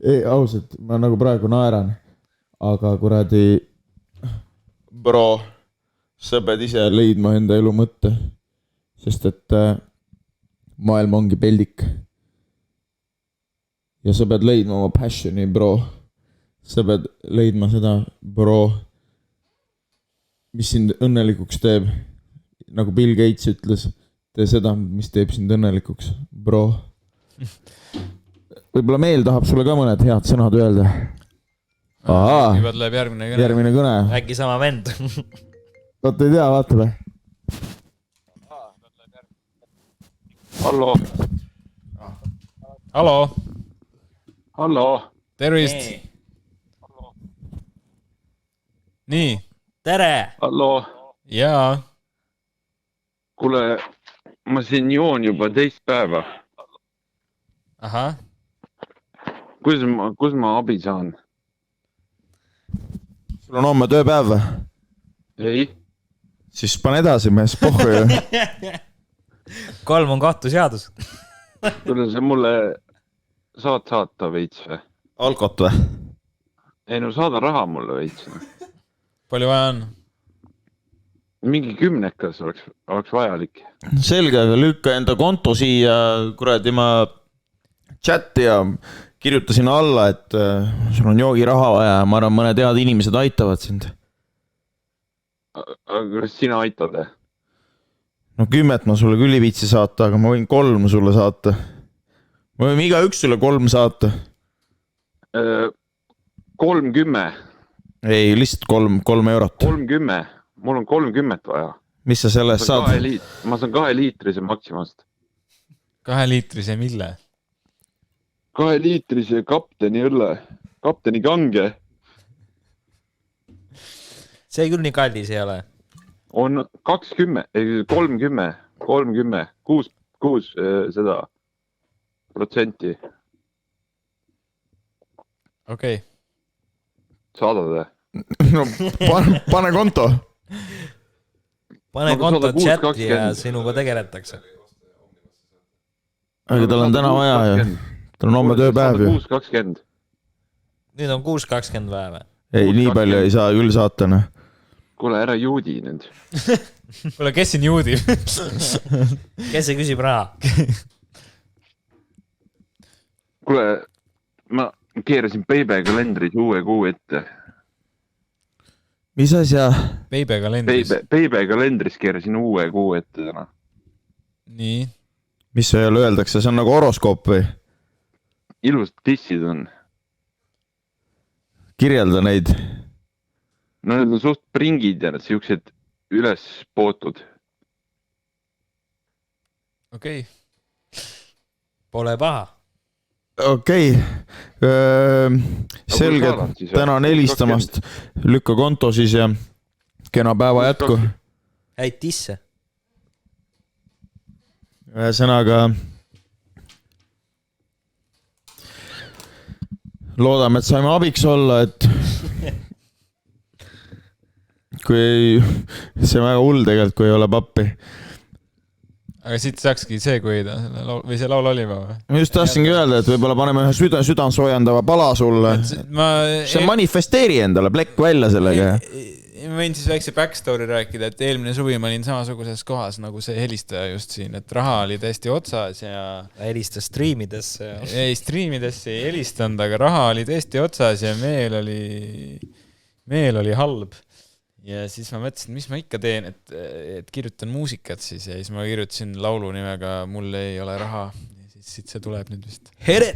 ei, ausalt, ma nagu praegu naeran, aga kuradi bro, sa pead ise leidma enda elu mõtte, sest et maailm ongi peldik. Ja sa pead leidma oma passioni, bro. Sa pead leidma seda, bro, mis sind õnnelikuks teeb. Nagu Bill Gates ütles, tee seda, mis teeb sind õnnelikuks, bro. Võib-olla Meel tahab sulle ka mõned head sõnad öelda. Juba tuleb järgmine kõne. Äkki sama vend. Oot, ei tea, vaata või. Hallo. Tervist. Nii. Tere. Hallo. Jaa. Kuule, ma siin joon juba teist päeva. Ahah. Kus ma abi saan? Sul on homme tööpäev või? Ei. Siis pane edasi, mees, pohhu ju. 3 on kohtuseadus. Kuule, sa mulle saad saata veits või? Alkot või? Ei, no saada raha mulle veits. Palju vaja on? Mingi 10 oleks vajalik. Selge, lükka enda konto siia, kuradi ma chati ja kirjutasin alla, et sul on joogiraha vaja ja ma arvan, mõned head inimesed aitavad sind. Aga kas sina aitad? No 10 ma sulle küll ei viitsi saata, aga ma võin 3 sulle saata. Me võime igaüks sulle 3 saata. 30. Ei, lihtsalt 3 eurot. 30. Mul on 30 vaja. Mis sa sellest saad? Ma saan 2 liitrise Maximast. 2 liitrise mille? 2 liitrise kapteni õlle. Kapteni kange. See küll nii kallis ei ole. On 20, 30, 6 seda protsenti. Okei. Saadad? No, pane konto. Pane konto chati ja sinuga tegeletakse. Aga tal on täna vaja ja tal on homme tööpäev ju. 6.20. Nüüd on 6.20 päeva. Ei, nii palju ei saa küll saata. Kuule, ära juudi nüüd. Kuule, kes siin juudib? Kes see küsib raha? Kuule, ma keerasin Paybe kalendris uue kuu ette. Mis asja? Paybe kalendris. Paybe kalendris keerasin uue kuu ette täna. Nii. Mis see jälle öeldakse? See on nagu horoskoop või? Ilusad tissid on. Kirjelda neid. No need on suht pringid ja need siuksed üles pootud. Okei. Pole paha. Okei. Selge, tänan helistamast. Lükka konto siis ja kena päeva jätku. Häid tisse. Ühesõnaga loodame, et saime abiks olla, et kui ei, see on väga hull tegelikult, kui ei ole pappi. Aga siit saakski see, kui või see laul oli või? Ma just tahtsingi öelda, et võibolla paneme ühe südansoojendava pala sulle. See manifesteeri endale plekk välja sellega. Ma võin siis väikse backstory rääkida, et eelmine suvi ma olin samasuguses kohas nagu see helistaja just siin, et raha oli täiesti otsas ja... Helistas striimidesse. Ei, striimidesse ei helistanud, aga raha oli täiesti otsas ja meel oli halb. ja siis ma mõtlesin, mis ma ikka teen, et kirjutan muusikat siis ja siis ma kirjutasin laulu nimega Mul ei ole raha ja siis siit see tuleb nüüd vist. Here!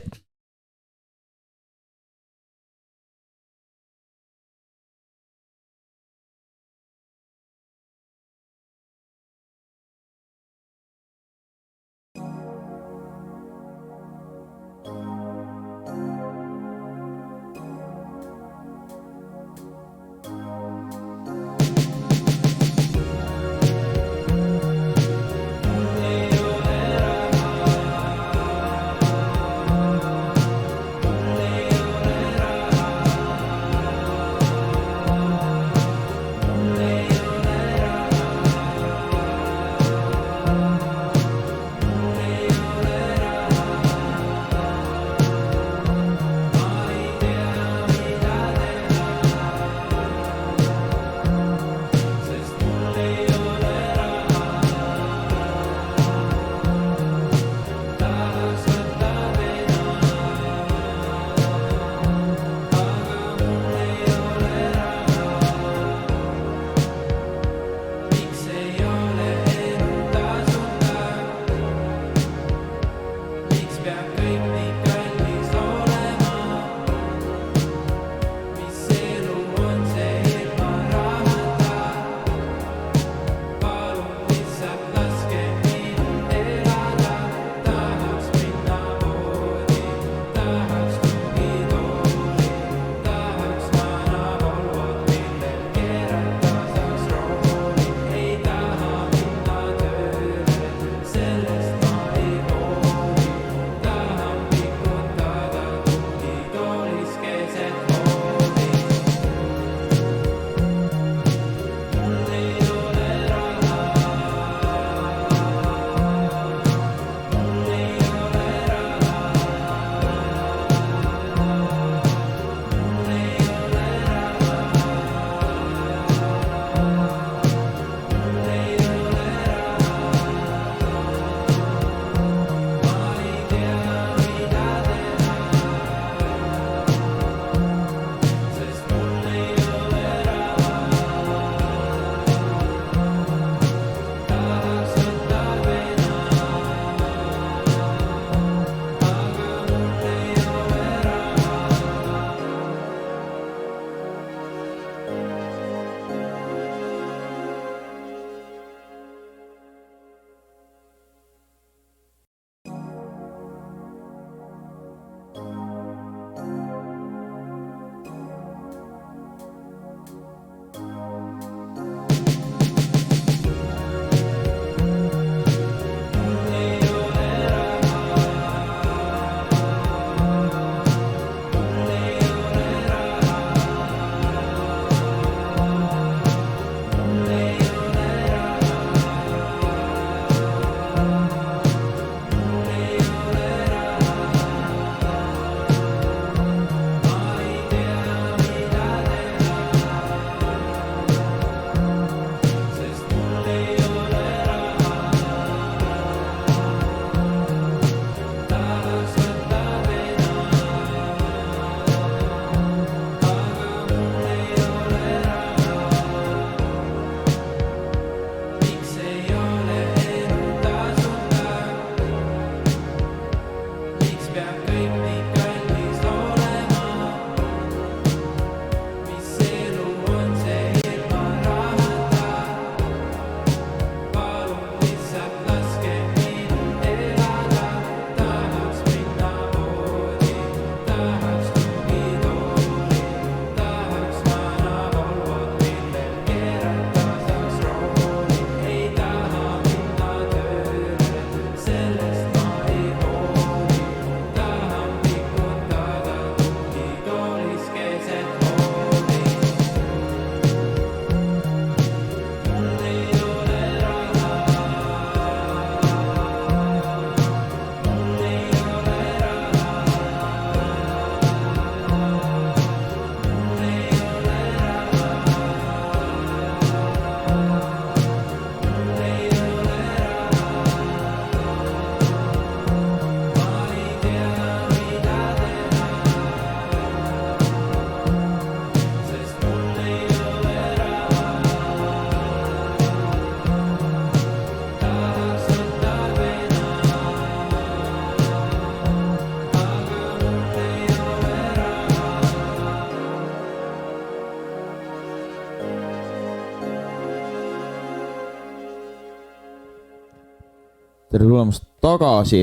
tere tulemast tagasi.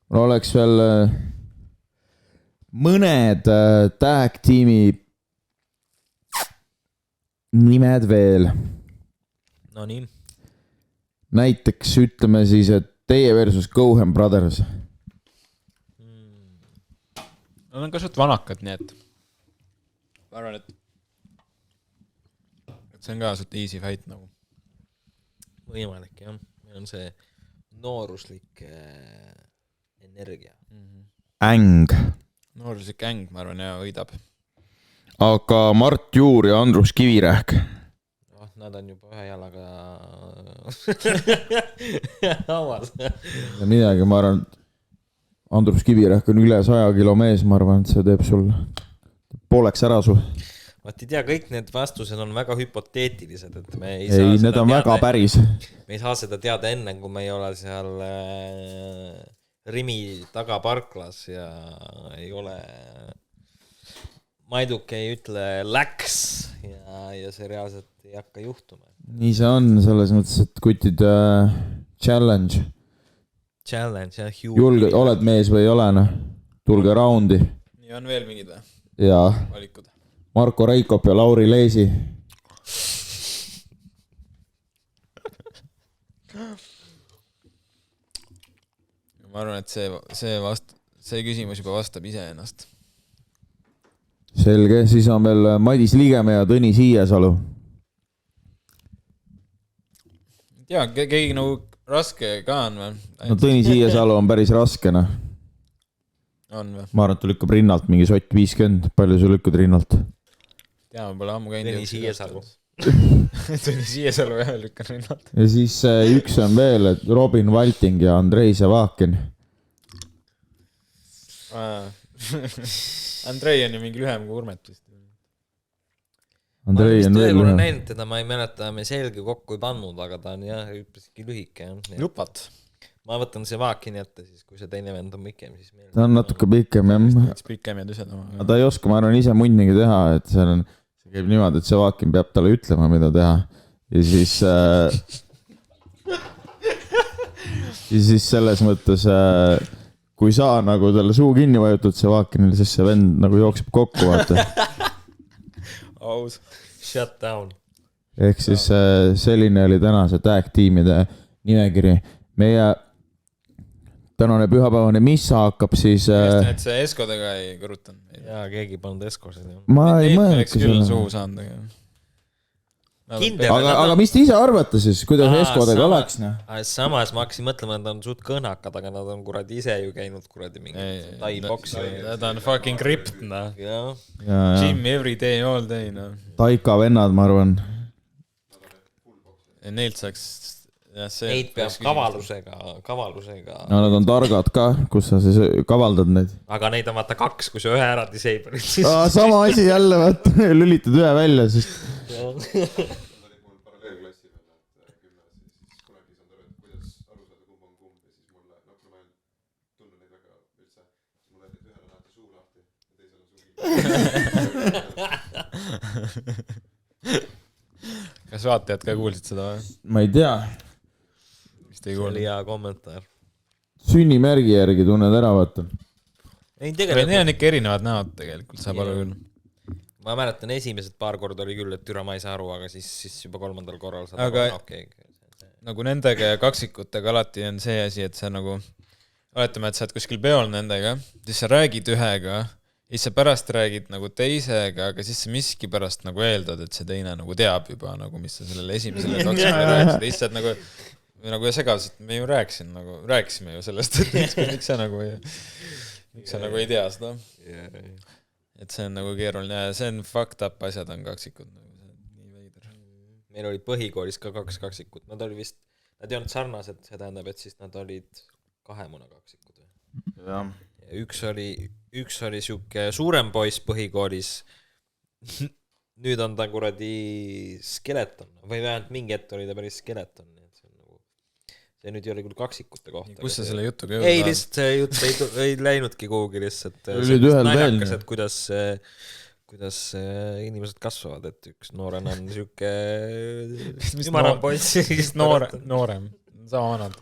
Mul oleks veel mõned tag tiimi nimed veel. No nii. Näiteks ütleme siis, et teie versus Cohen Brothers. Nad on ka suht vanakad, nii et ma arvan, et see on ka suht easy fight nagu. Võimalik, jah. Meil on see nooruslik energia. Äng. Nooruslik äng, ma arvan, ja võidab. Aga Mart Juur ja Andrus Kivirähk. Nad on juba ühe jalaga hauas. Ja midagi, ma arvan, Andrus Kivirähk on üle 100 kilo mees, ma arvan, et see teeb sul pooleks ära su. Vaat ei tea, kõik need vastused on väga hüpoteetilised, et me ei Ei, need on väga päris. Me ei saa seda teada enne, kui me ei ole seal Rimi taga parklas ja ei ole Maiduke ei ütle läks ja see reaalselt ei hakka juhtuma. Nii see on, selles mõttes, et kutid challenge. Challenge, jah. Julge, oled mees või ei ole, noh. Tulge raundi. Nii on veel mingid Ja valikud. Marko Reikop ja Lauri Leesi. Ma arvan, et see küsimus juba vastab ise ennast. Selge, siis on veel Madis Liigemäe ja Tõnis Hiiesalu. Tea, keegi nagu raske ka on või? No Tõnis Hiiesalu on päris raske, noh. On või? Ma arvan, et ta lükkab rinnalt mingi sott 50. Palju sa lükkad rinnalt? Tea, ma pole ammu käinud. Tõnis Hiiesalu. Tõnis Hiiesalu jah, lükkan rinnalt. Ja siis üks on veel, et Robin Valting ja Andrei Savakin. Andrei on ju mingi lühem kui Urmet vist. Andrei on veel lühem. Näinud teda, ma ei mäleta, me selge kokku ei pannud, aga ta on jah, üpriski lühike. Lupat. Ma võtan see Vaakini ette, siis kui see teine vend on pikem, siis meil... Ta on natuke pikem, jah. Pikem ja tüsed oma. Ta ei oska, ma arvan, ise munnigi teha, et see käib niimoodi, et see Vaakin peab talle ütlema, mida teha. Ja siis selles mõttes... kui sa nagu talle suu kinni vajutud see Vaakinile, siis see vend nagu jookseb kokku, vaata. Aus. Shut down. Ehk siis selline oli tänase tag tiimide nimekiri. Meie tänane pühapäevane missa hakkab siis... et see Eskodega ei kõrutan. Jaa, keegi polnud Eskosid. Ma ei mõelnud küll suhu saanud. Aga mis te ise arvate siis, kuidas Eskodega oleks? Samas ma hakkasin mõtlema, et nad on suht kõhnakad, aga nad on kuradi ise ju käinud kuradi mingi tai boksi. Ta on fucking ripped, noh. Gym every day, all day, noh. Taika vennad, ma arvan. Neilt saaks... Neid peab kavalusega. No nad on targad ka, kus sa siis kavaldad neid. Aga neid on vaata 2, kui sa ühe ära disable'id. Sama asi jälle, vaata, lülitad ühe välja, sest... Kas vaatajad ka kuulsid seda või? Ma ei tea. See oli hea kommentaar. Sünnimärgi järgi tunned ära, vaata. Need on ikka erinevad näod tegelikult, saab aru küll. Ma mäletan, esimesed paar korda oli küll, et türa ma ei saa aru, aga siis juba 3. korral saad aga aru, okei. Nagu nendega ja kaksikutega alati on see asi, et sa nagu, oletame, et sa oled kuskil peol nendega, siis sa räägid ühega, siis sa pärast räägid nagu teisega, aga siis sa miski pärast nagu eeldad, et see teine nagu teab juba, nagu mis sa sellele esimesele kaksikule rääkisid. Siis sa oled nagu segasid, me ju rääkisime ju sellest, et miks sa nagu ei tea seda. Et see on nagu keeruline ja see on fucked up asjad on kaksikud. Nii veider. Meil oli põhikoolis ka 2 kaksikut. Nad ei olnud sarnased, see tähendab, et siis nad olid 2 muna kaksikud. Ja üks oli siuke suurem poiss põhikoolis. Nüüd on ta kuradi skeleton või vähemalt mingi hetk oli ta päris skeleton. See nüüd ei ole küll kaksikute kohta. Kus sa selle jutuga jõudnud? Ei, lihtsalt see jutt ei läinudki kuhugi lihtsalt. Naljakas, et kuidas inimesed kasvavad, et üks noorena on siuke... Noorem, sama vanad.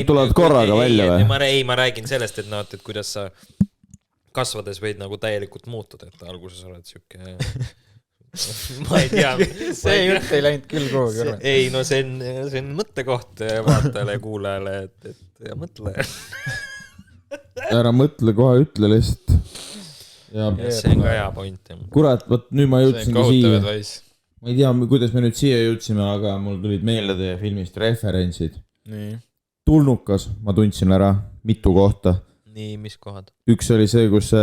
tulevad korraga välja või? Ma räägin sellest, et et kuidas sa kasvades võid nagu täielikult muutuda, et alguses oled siuke ma ei tea see jutt ei läinud küll kuhugi ei, no see on mõttekoht vaatajale ja kuulajale, et mõtle ära mõtle, kohe ütle lihtsalt see on ka hea point kurat, võt nüüd ma jõudsingi siia ma ei tea, kuidas me nüüd siia jõudsime, aga mul tulid meelde teie filmist referentsid nii. Tulnukas, ma tundsin ära mitu kohta nii, mis kohad? Üks oli see, kus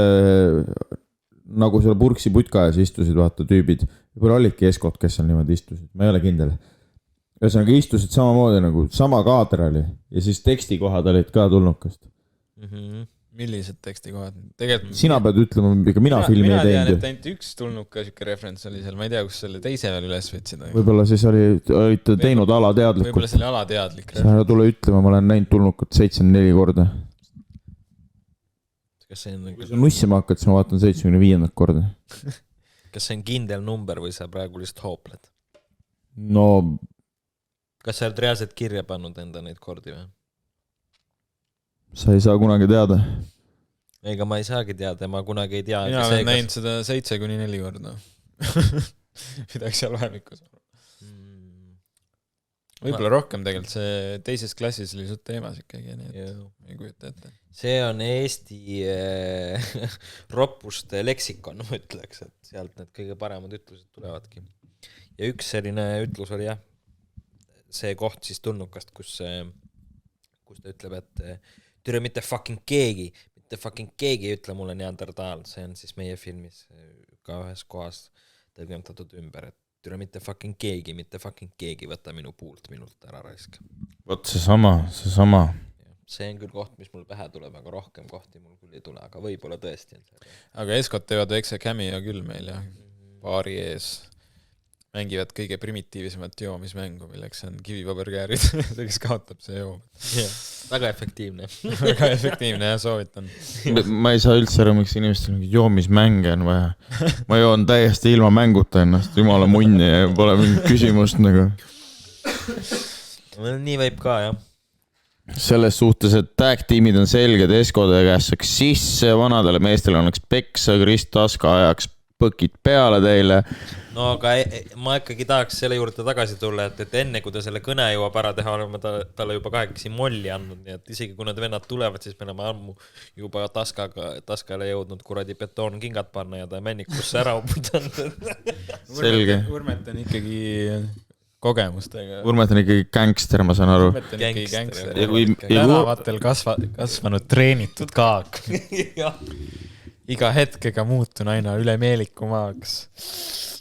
nagu seal purksi putka ees istusid vaata tüübid, võib-olla olidki Eskot, kes seal niimoodi istusid, ma ei ole kindel. Ühesõnaga istusid samamoodi nagu sama kaader oli ja siis tekstikohad olid ka Tulnukast. Millised tekstikohad? Tegelikult sina pead ütlema, ega mina filmi ei teinud. Mina tean, et ainult üks Tulnuka siuke referents oli seal, ma ei tea, kus selle teise veel üles võtsid. Võib-olla siis olite teinud alateadlikult. Võib-olla see oli alateadlik. Sa tule ütlema, ma olen näinud Tulnukat 74 korda. Kas see on... Kui sa nussima hakkad, siis ma vaatan 75. korda. Kas see on kindel number või sa praegu lihtsalt hoopled? No... Kas sa oled reaalselt kirja pannud enda neid kordi või? Sa ei saa kunagi teada. Ega ma ei saagi teada, ma kunagi ei tea. Mina olen näinud seda 7-4 korda. Midagi seal vahemikus. Võib-olla rohkem tegelikult, see teises klassis oli suht teemas ikkagi, nii et ei kujuta ette. See on Eesti roppuste leksikon, ma ütleks, et sealt need kõige paremad ütlused tulevadki. Ja üks selline ütlus oli jah, see koht siis Tulnukast, kus ta ütleb, et türa mitte fucking keegi ei ütle mulle neandertaal, see on siis meie filmis ka ühes kohas tõlgendatud ümber, et türa mitte fucking keegi võta minu puult minult ära raisk. Võt see sama. See on küll koht, mis mul pähe tuleb, aga rohkem kohti mul küll ei tule, aga võib-olla tõesti. Aga Eskot teevad väikse cameo küll meil ja baari ees mängivad kõige primitiivsemat joomismängu, milleks on kivipaberkäärid, see kes kaotab, see joom. Väga efektiivne. Väga efektiivne, jah, soovitan. Ma ei saa üldse aru, miks inimestel joomismänge on vaja. Ma joon täiesti ilma mänguta ennast, jumala munni ja pole mingit küsimust nagu. Nii võib ka, jah. Selles suhtes, et tag-tiimid on selged, Eskode käest saaks sisse, vanadele meestele annaks peksa, Krist Taska ajaks põkid peale teile. No aga ma ikkagi tahaks selle juurde tagasi tulla, et enne kui ta selle kõne jõuab ära teha, oleme talle juba kahekesi molli andnud, nii et isegi kui need vennad tulevad, siis me oleme ammu juba Taskale jõudnud kuradi betoonkingad panna ja ta männikusse ära uputanud. Selge. Urmet on ikkagi kogemustega. Urmet on ikkagi gangster, ma saan aru. Urmet on ikkagi gangster. Tänavatel kasvanud treenitud kaak. Iga hetkega muutun aina üle meelikumaaks.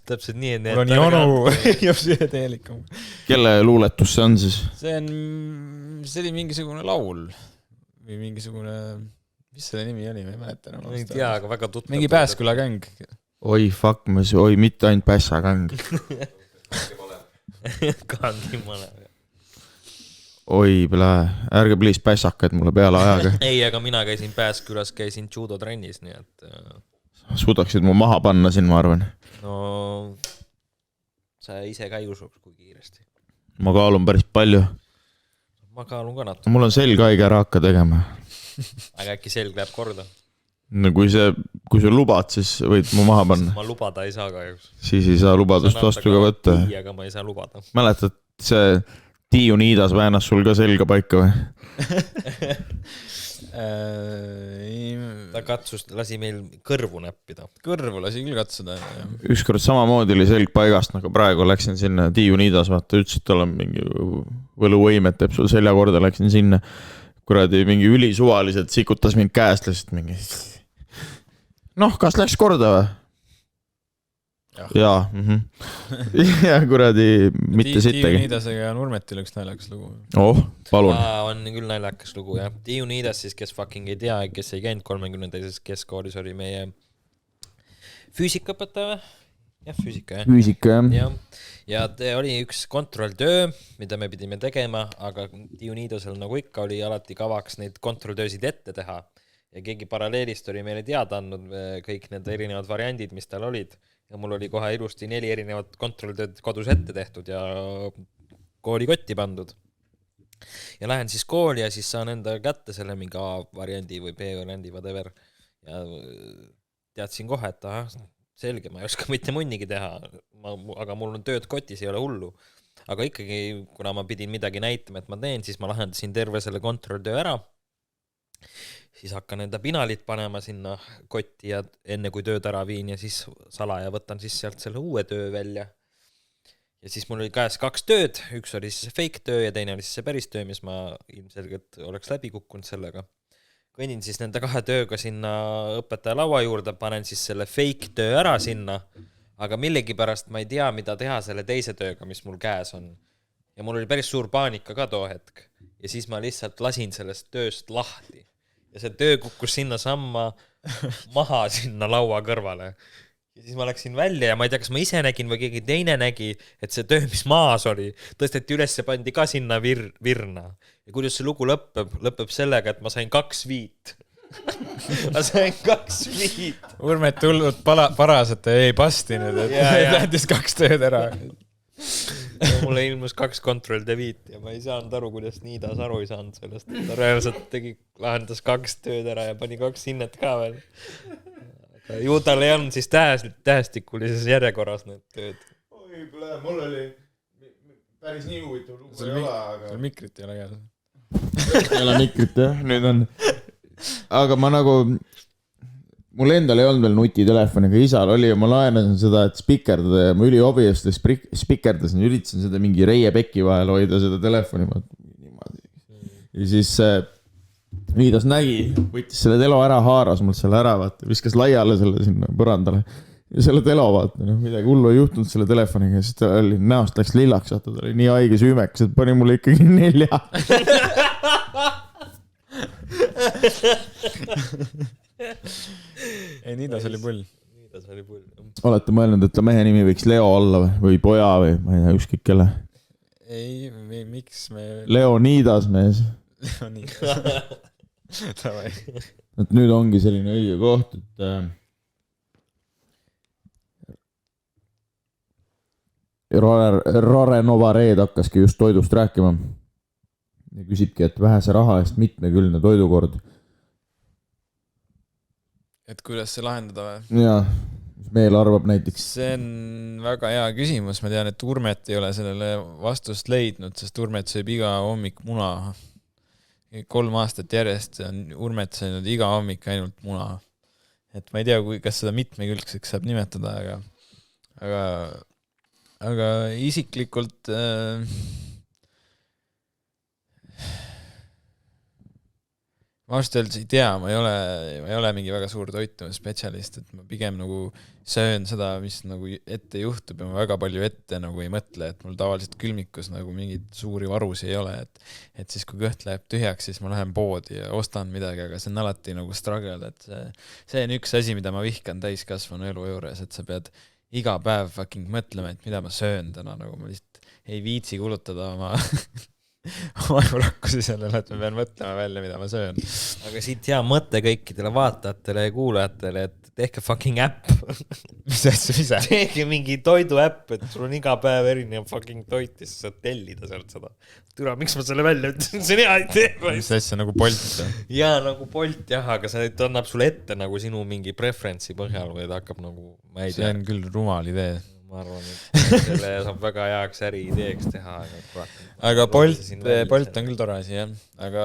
Täpselt nii, et mul on jonu just üle teelikum. Kelle luuletus see on siis? See oli mingisugune laul või mingisugune, mis selle nimi oli, ma ei mäleta enam. Ei tea, aga väga tuttav. Mingi Pääsküla käng. Oi, fuck, mitte ainult Pässa käng. Kangi male. Oi, ärge please pässakad mulle peale ajaga. Ei, aga mina käisin Pääskülas, käisin judo trennis, nii et... Suudaksid mu maha panna siin, ma arvan. No, sa ise ka ei usuks kui kiiresti. Ma kaalun päris palju. Ma kaalun ka natuke. Mul on selg haige ära hakka tegema. Aga äkki selg läheb korda? No kui sa lubad, siis võid mu maha panna. Ma lubada ei saa kahjuks. Siis ei saa lubadust vastu ka võtta. Aga ma ei saa lubada. Mäletad, see... Tiiu Niidas väänas sul ka selga paika või? Ta lasi meil kõrvu näppida. Kõrvu lasi küll katsuda. Ükskord samamoodi oli selg paigast, nagu praegu läksin sinna Tiiu Niidas, vaata, ütles, et tal on mingi võluvõimet, teeb sul selja korda, läksin sinna. Kuradi mingi ülisuvaliselt sikutas mind käest lihtsalt mingi. Noh, kas läks korda või? Jaa. Ja kuradi mitte sittagi. Tiiu Niidasega ja Nurmetil üks naljakas lugu. Palun. On küll naljakas lugu, jah. Tiiu Niidas siis, kes fucking ei tea, kes ei käinud 30. keskkoolis, oli meie füüsikaõpetaja või? Jah, füüsika, jah. Füüsika, jah. Ja oli üks kontrolltöö, mida me pidime tegema, aga Tiiu Niidasel nagu ikka oli alati kavaks neid kontrolltöösid ette teha. Ja keegi paralleelist oli meile teada andnud kõik need erinevad variandid, mis tal olid. Ja mul oli kohe ilusti 4 erinevat kontrolltööd kodus ette tehtud ja koolikotti pandud. ja lähen siis kooli ja siis saan enda kätte selle mingi A-variandi või B-variandi, whatever. Ja teadsin kohe, et ahah, selge, ma ei oska mitte munnigi teha, aga mul on tööd kotis, ei ole hullu. Aga ikkagi, kuna ma pidin midagi näitama, et ma teen, siis ma lahendasin terve selle kontrolltöö ära. Siis hakkan enda pinalit panema sinna kotti ja enne kui tööd ära viin ja siis salaja võtan siis sealt selle uue töö välja. Ja siis mul oli käes 2 tööd, üks oli siis fake töö ja teine oli siis see päris töö, mis ma ilmselgelt oleks läbi kukkunud sellega. Kõnnin siis nende 2 tööga sinna õpetaja laua juurde, panen siis selle fake töö ära sinna, aga millegipärast ma ei tea, mida teha selle teise tööga, mis mul käes on. Ja mul oli päris suur paanika ka too hetk. Ja siis ma lihtsalt lasin sellest tööst lahti. Ja see töö kukkus sinna samma maha sinna laua kõrvale. Ja siis ma läksin välja ja ma ei tea, kas ma ise nägin või keegi teine nägi, et see töö, mis maas oli, tõsteti üles ja pandi ka sinna virna. Ja kuidas see lugu lõpeb sellega, et ma sain 2 viit. Ma sain 2 viit. Urmet hullult paras, et ei pasti nüüd, et lähdis 2 tööd ära. Ja mulle ilmus 2 kontrolldeviit ja ma ei saanud aru, kuidas Niidas aru ei saanud sellest. Ta reaalselt lahendas 2 tööd ära ja pani 2 hinnet ka veel. Ju tal ei olnud siis tähestikulises järjekorras need tööd. Oi, mul oli päris nii huvitav lugu ei ole, aga... Sul mikrit ei ole käes. Ei ole mikrit, jah. Nüüd on... Aga ma nagu... Mul endal ei olnud veel nutitelefoni, aga isal oli ja ma laenasin seda, et spikerdada ja ma üliobjasti spikerdasin, üritasin seda mingi reie peki vahel hoida seda telefoni. Ja siis... Niidas nägi, võttis selle telo ära, haaras mul selle ära, vaata, viskas laiale selle sinna põrandale ja selle telo, vaata, midagi hullu ei juhtunud selle telefoniga ja siis ta oli näost läks lillaks, vaata, ta oli nii haige süümekas, et pani mulle ikkagi 4. Ei, Niidas oli pull. Olete mõelnud, et ta mehe nimi võiks Leo olla või poja või ma ei tea, ükskõik kelle? Ei, miks me... Leo Niidas mees. Leo Niidas. Et nüüd ongi selline õige koht, et Rare Novareed hakkaski just toidust rääkima ja küsibki, et vähese raha eest mitmekülgne toidukord. Et kuidas see lahendada või? Jaa, mis meil arvab näiteks? See on väga hea küsimus, ma tean, et Urmet ei ole sellele vastust leidnud, sest Urmet sööb iga hommik muna. 3 aastat järjest on Urmet sõinud iga hommik ainult muna. Et ma ei tea, kas seda mitmekülgseks saab nimetada, aga isiklikult ma ausalt öeldes ei tea, ma ei ole mingi väga suur toitumisspetsialist, et ma pigem nagu söön seda, mis nagu ette juhtub ja ma väga palju ette nagu ei mõtle, et mul tavaliselt külmikus nagu mingid suuri varusi ei ole, et siis kui kõht läheb tühjaks, siis ma lähen poodi ja ostan midagi, aga see on alati nagu struggle, et see on üks asi, mida ma vihkan täiskasvanu elu juures, et sa pead iga päev fucking mõtlema, et mida ma söön täna, nagu ma lihtsalt ei viitsi kulutada oma rakkusi sellele, et ma pean mõtlema välja, mida ma söön. Aga siit hea mõte kõikidele vaatajatele ja kuulajatele, et tehke fucking äpp. Mis asja ise? Tehke mingi toidu äpp, et sul on iga päev erinev fucking toit ja sa saad tellida sealt seda. Türa, miks ma selle välja ütlen? See on hea idee. Mis asja nagu Bolt? Jaa, nagu Bolt jah, aga see annab sulle ette nagu sinu mingi preference'i põhjal või ta hakkab nagu, ma ei tea. See on küll rumal idee. Ma arvan, et selle saab väga heaks äri ideeks teha. Aga Bolt on küll tore asi, jah. Aga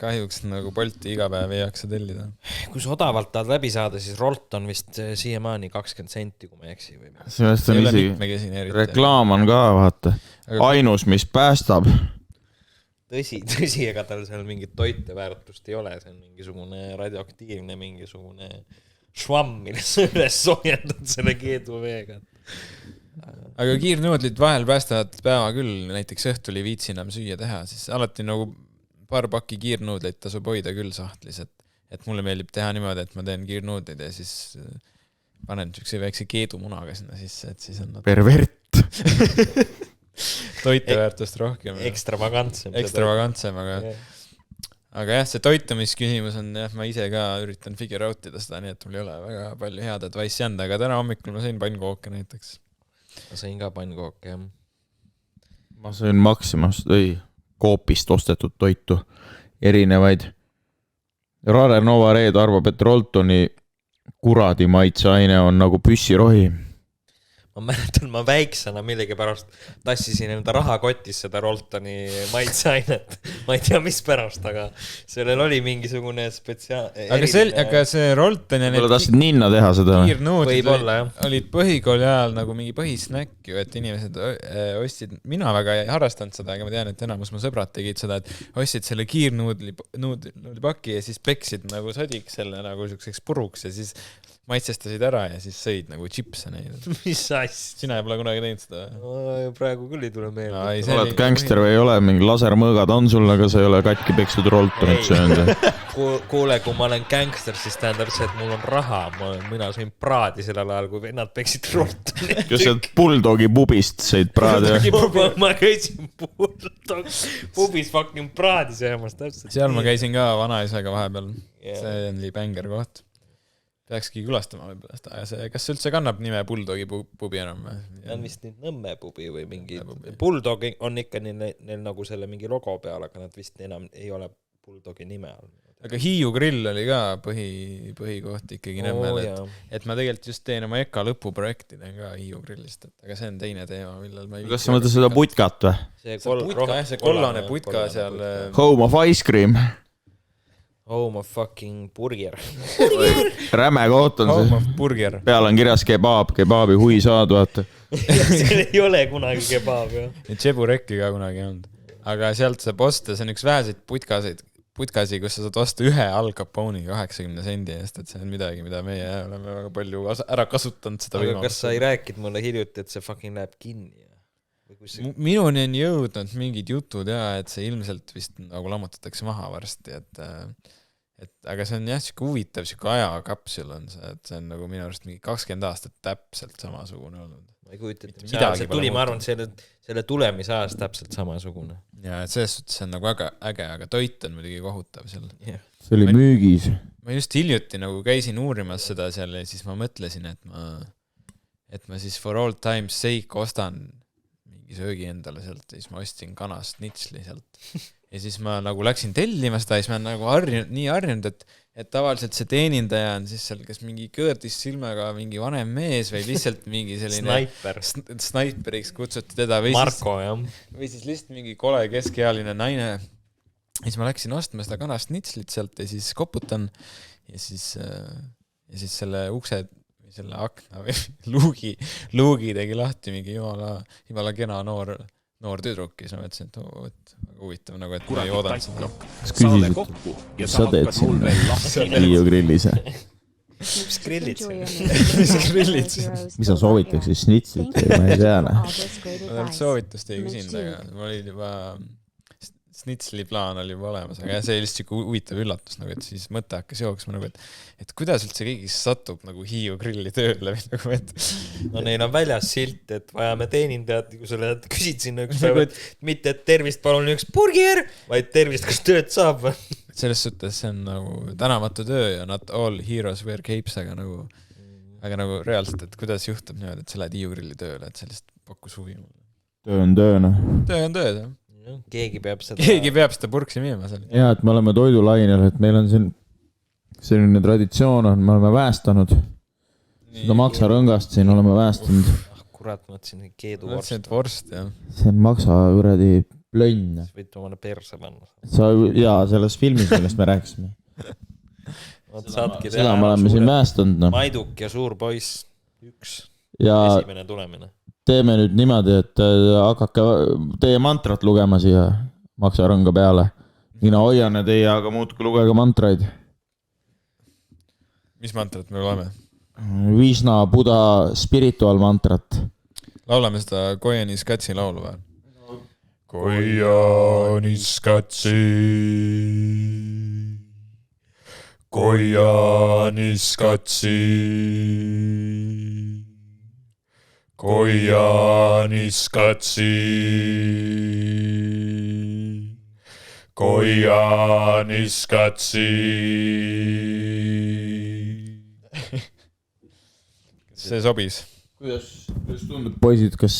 kahjuks nagu Bolti iga päev ei jaksa tellida. Kui sa odavalt tahad läbi saada, siis Rolt on vist siiamaani 20 senti, kui ma eksi. Sellest on isegi reklaam on ka, vaata. Ainus, mis päästab. Tõsi, ega tal seal mingit toiteväärtust ei ole. See on mingisugune radioaktiivne, mingisugune švamm, milles üles soojendad selle keeduveega. Aga kiirnuudlid vahel päästavad päeva küll, näiteks õhtul ei viitsi enam süüa teha, siis alati nagu paar pakki kiirnuudleid tasub hoida küll sahtlis, et mulle meeldib teha niimoodi, et ma teen kiirnuudleid ja siis panen niisuguse väikse keedumunaga sinna sisse, et siis on pervert. Toiteväärtust rohkem. Ekstravagantsem, aga jah, see toitumisküsimus on, jah, ma ise ka üritan figure outida seda, nii et mul ei ole väga palju head advice'i anda, aga täna hommikul ma sõin pannkooke näiteks. Ma sõin ka pannkooke, jah. Ma sõin Maximast, koopist ostetud toitu, erinevaid. Rare Nova Red arvab, et Roltoni kuradi maitseaine on nagu püssirohi. Ma mäletan, ma väiksena millegipärast tassisin enda rahakotis seda Roltoni maitseainet. Ma ei tea, mis pärast, aga sellel oli mingisugune aga see Rolton ja Need tahtsid ninna teha seda või? kiirnuudid Võib-olla, jah. olid põhikooli ajal nagu mingi põhisnäkk ju, et inimesed ostsid, mina väga ei harrastanud seda, aga ma tean, et enamus mu sõbrad tegid seda, et ostsid selle kiirnuudlipaki ja siis peksid nagu sodiks selle nagu selliseks puruks ja siis maitsestasid ära ja siis sõid nagu chipse neid. Mis asja? Sina ei pole kunagi teinud seda? Praegu küll ei tule meelde. No, oled gangster või ei ole, mingi lasermõõgad on sul, aga sa ei ole katki pekstud Roltonit söönud. Kuule, kui ma olen gangster, siis tähendab see, et mul on raha. Mina sõin praadi sellel ajal, kui vennad peksid Roltonit. Kas sa Bulldogi pubist sõid praadi? Ma käisin pubis fucking praadi söömas täpselt. Seal ma käisin ka vanaisaga vahepeal. See oli bänger koht. Peakski külastama võib-olla seda. Kas see üldse kannab nime Bulldogi pubi enam? On vist nüüd Nõmme pubi või mingi... Bulldog on ikka neil nagu selle mingi logo peal, aga nad vist enam ei ole Bulldogi nime all. Aga Hiiu grill oli ka põhikoht ikkagi Nõmmel, et ma tegelikult just teen oma EKA lõpuprojekti teen ka Hiiu grillist, aga see on teine teema, millal ma... Kas sa mõtled seda putkat või? See kollane putka seal... Home of ice cream. Home of fucking burger. Räme koht on Home see. of burger. Peal on kirjas kebab, kebabi hui saad, vaata. Seal ei ole kunagi kebab, jah. Tšeburekki ka kunagi ei olnud. Aga sealt saab osta, see on üks väheseid putkasi, kus sa saad osta ühe Al Capone'i 80 sendi eest, et see on midagi, mida meie oleme väga palju ära kasutanud seda aga võimalust. kas sa ei rääkid mulle hiljuti, et see fucking läheb kinni? Minuni on jõudnud mingid jutud ja, et see ilmselt vist nagu lammutatakse maha varsti, et aga see on jah, siuke huvitav, siuke ajakapsul on see, et see on nagu minu arust mingi 20 aastat täpselt samasugune olnud. Ma ei kujuta, et see tuli, ma arvan, selle tulemise ajas täpselt samasugune. Ja, et selles suhtes see on nagu äge, aga toit on muidugi kohutav seal. See oli müügis. Ma just hiljuti nagu käisin uurimas seda seal ja siis ma mõtlesin, et ma siis for all time's sake ostan söögi endale sealt ja siis ma ostsin kanast nitsli sealt ja siis ma nagu läksin tellima seda ja siis ma nagu harjunud, et tavaliselt see teenindaja on siis seal kas mingi kõõrdis silmaga mingi vanem mees või lihtsalt mingi selline snaiperiks kutsuti teda Marko, jah. Või siis lihtsalt mingi kole keskealine naine ja siis ma läksin ostma seda kanast nitslit sealt ja siis koputan ja siis selle ukse selle akna või luugi tegi lahti mingi jumala kena noor tüdruk ja siis ma mõtlesin, et väga huvitav nagu, et ma ei oodanud seda. Kas küsisid, mis sa teed sinna Hiiu grillis? Mis grillid see? Mis grillid see? Mis sa soovitaks siis snitsit või ma ei tea? Ma soovitust ei küsinud, aga ma olin juba snitsli plaan oli juba olemas, aga see oli lihtsalt huvitav üllatus, nagu, et siis mõte hakkas jooksma, nagu, et kuidas üldse keegi satub nagu Hiiu grilli tööle või nagu, et... No neil on väljas silt, et vajame teenindajad, kui sa küsid sinna üks päev, et mitte et tervist palun üks burger, vaid tervist, kas tööd saab? Selles suhtes see on nagu tänamatu töö ja not all heroes wear capes, aga nagu reaalselt, et kuidas juhtub niimoodi, et sa lähed Hiiu grilli tööle, et sellist pakkus huvi. Töö on töö, noh. Töö on tööd, jah. Keegi peab seda purksi miima seal. Ja, et me oleme toidulainel, et meil on siin selline traditsioon on, me oleme väestanud seda maksarõngast siin oleme väestanud. Kurat, ma mõtlesin keedu vorst. Mõtlesin, et vorst, jah. See on maksa üredi plönn. Võite omale perse panna. Jaa, selles filmis, millest me rääkisime. Seda me oleme siin väestanud. No. Maiduk ja suur poiss, esimene tulemine. Teeme nüüd niimoodi, et hakake teie mantrat lugema siia maksarõnga peale. Mina hoian ja teie, aga muudku lugege mantraid. Mis mantrat me loeme? Vishna, Buddha, spiritual mantrat. Laulame seda Kojani Skatsi laulu või? Kojani Skatsi. Kojani Skatsi. Kojani Skatsi. Kojani Skatsi. See sobis. Kuidas tundub, poisid, kas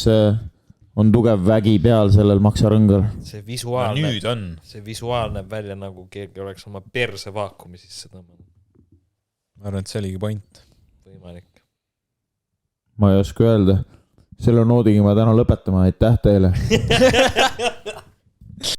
on tugev vägi peal sellel maksarõngal. see no, visuaal nüüd on . see visuaal näeb välja nagu keegi oleks oma perse vaakumi sisse tõmmanud . ma arvan , et see oligi point . Võimalik . Ma ei oska öelda. Selle noodiga ma täna lõpetama, aitäh teile.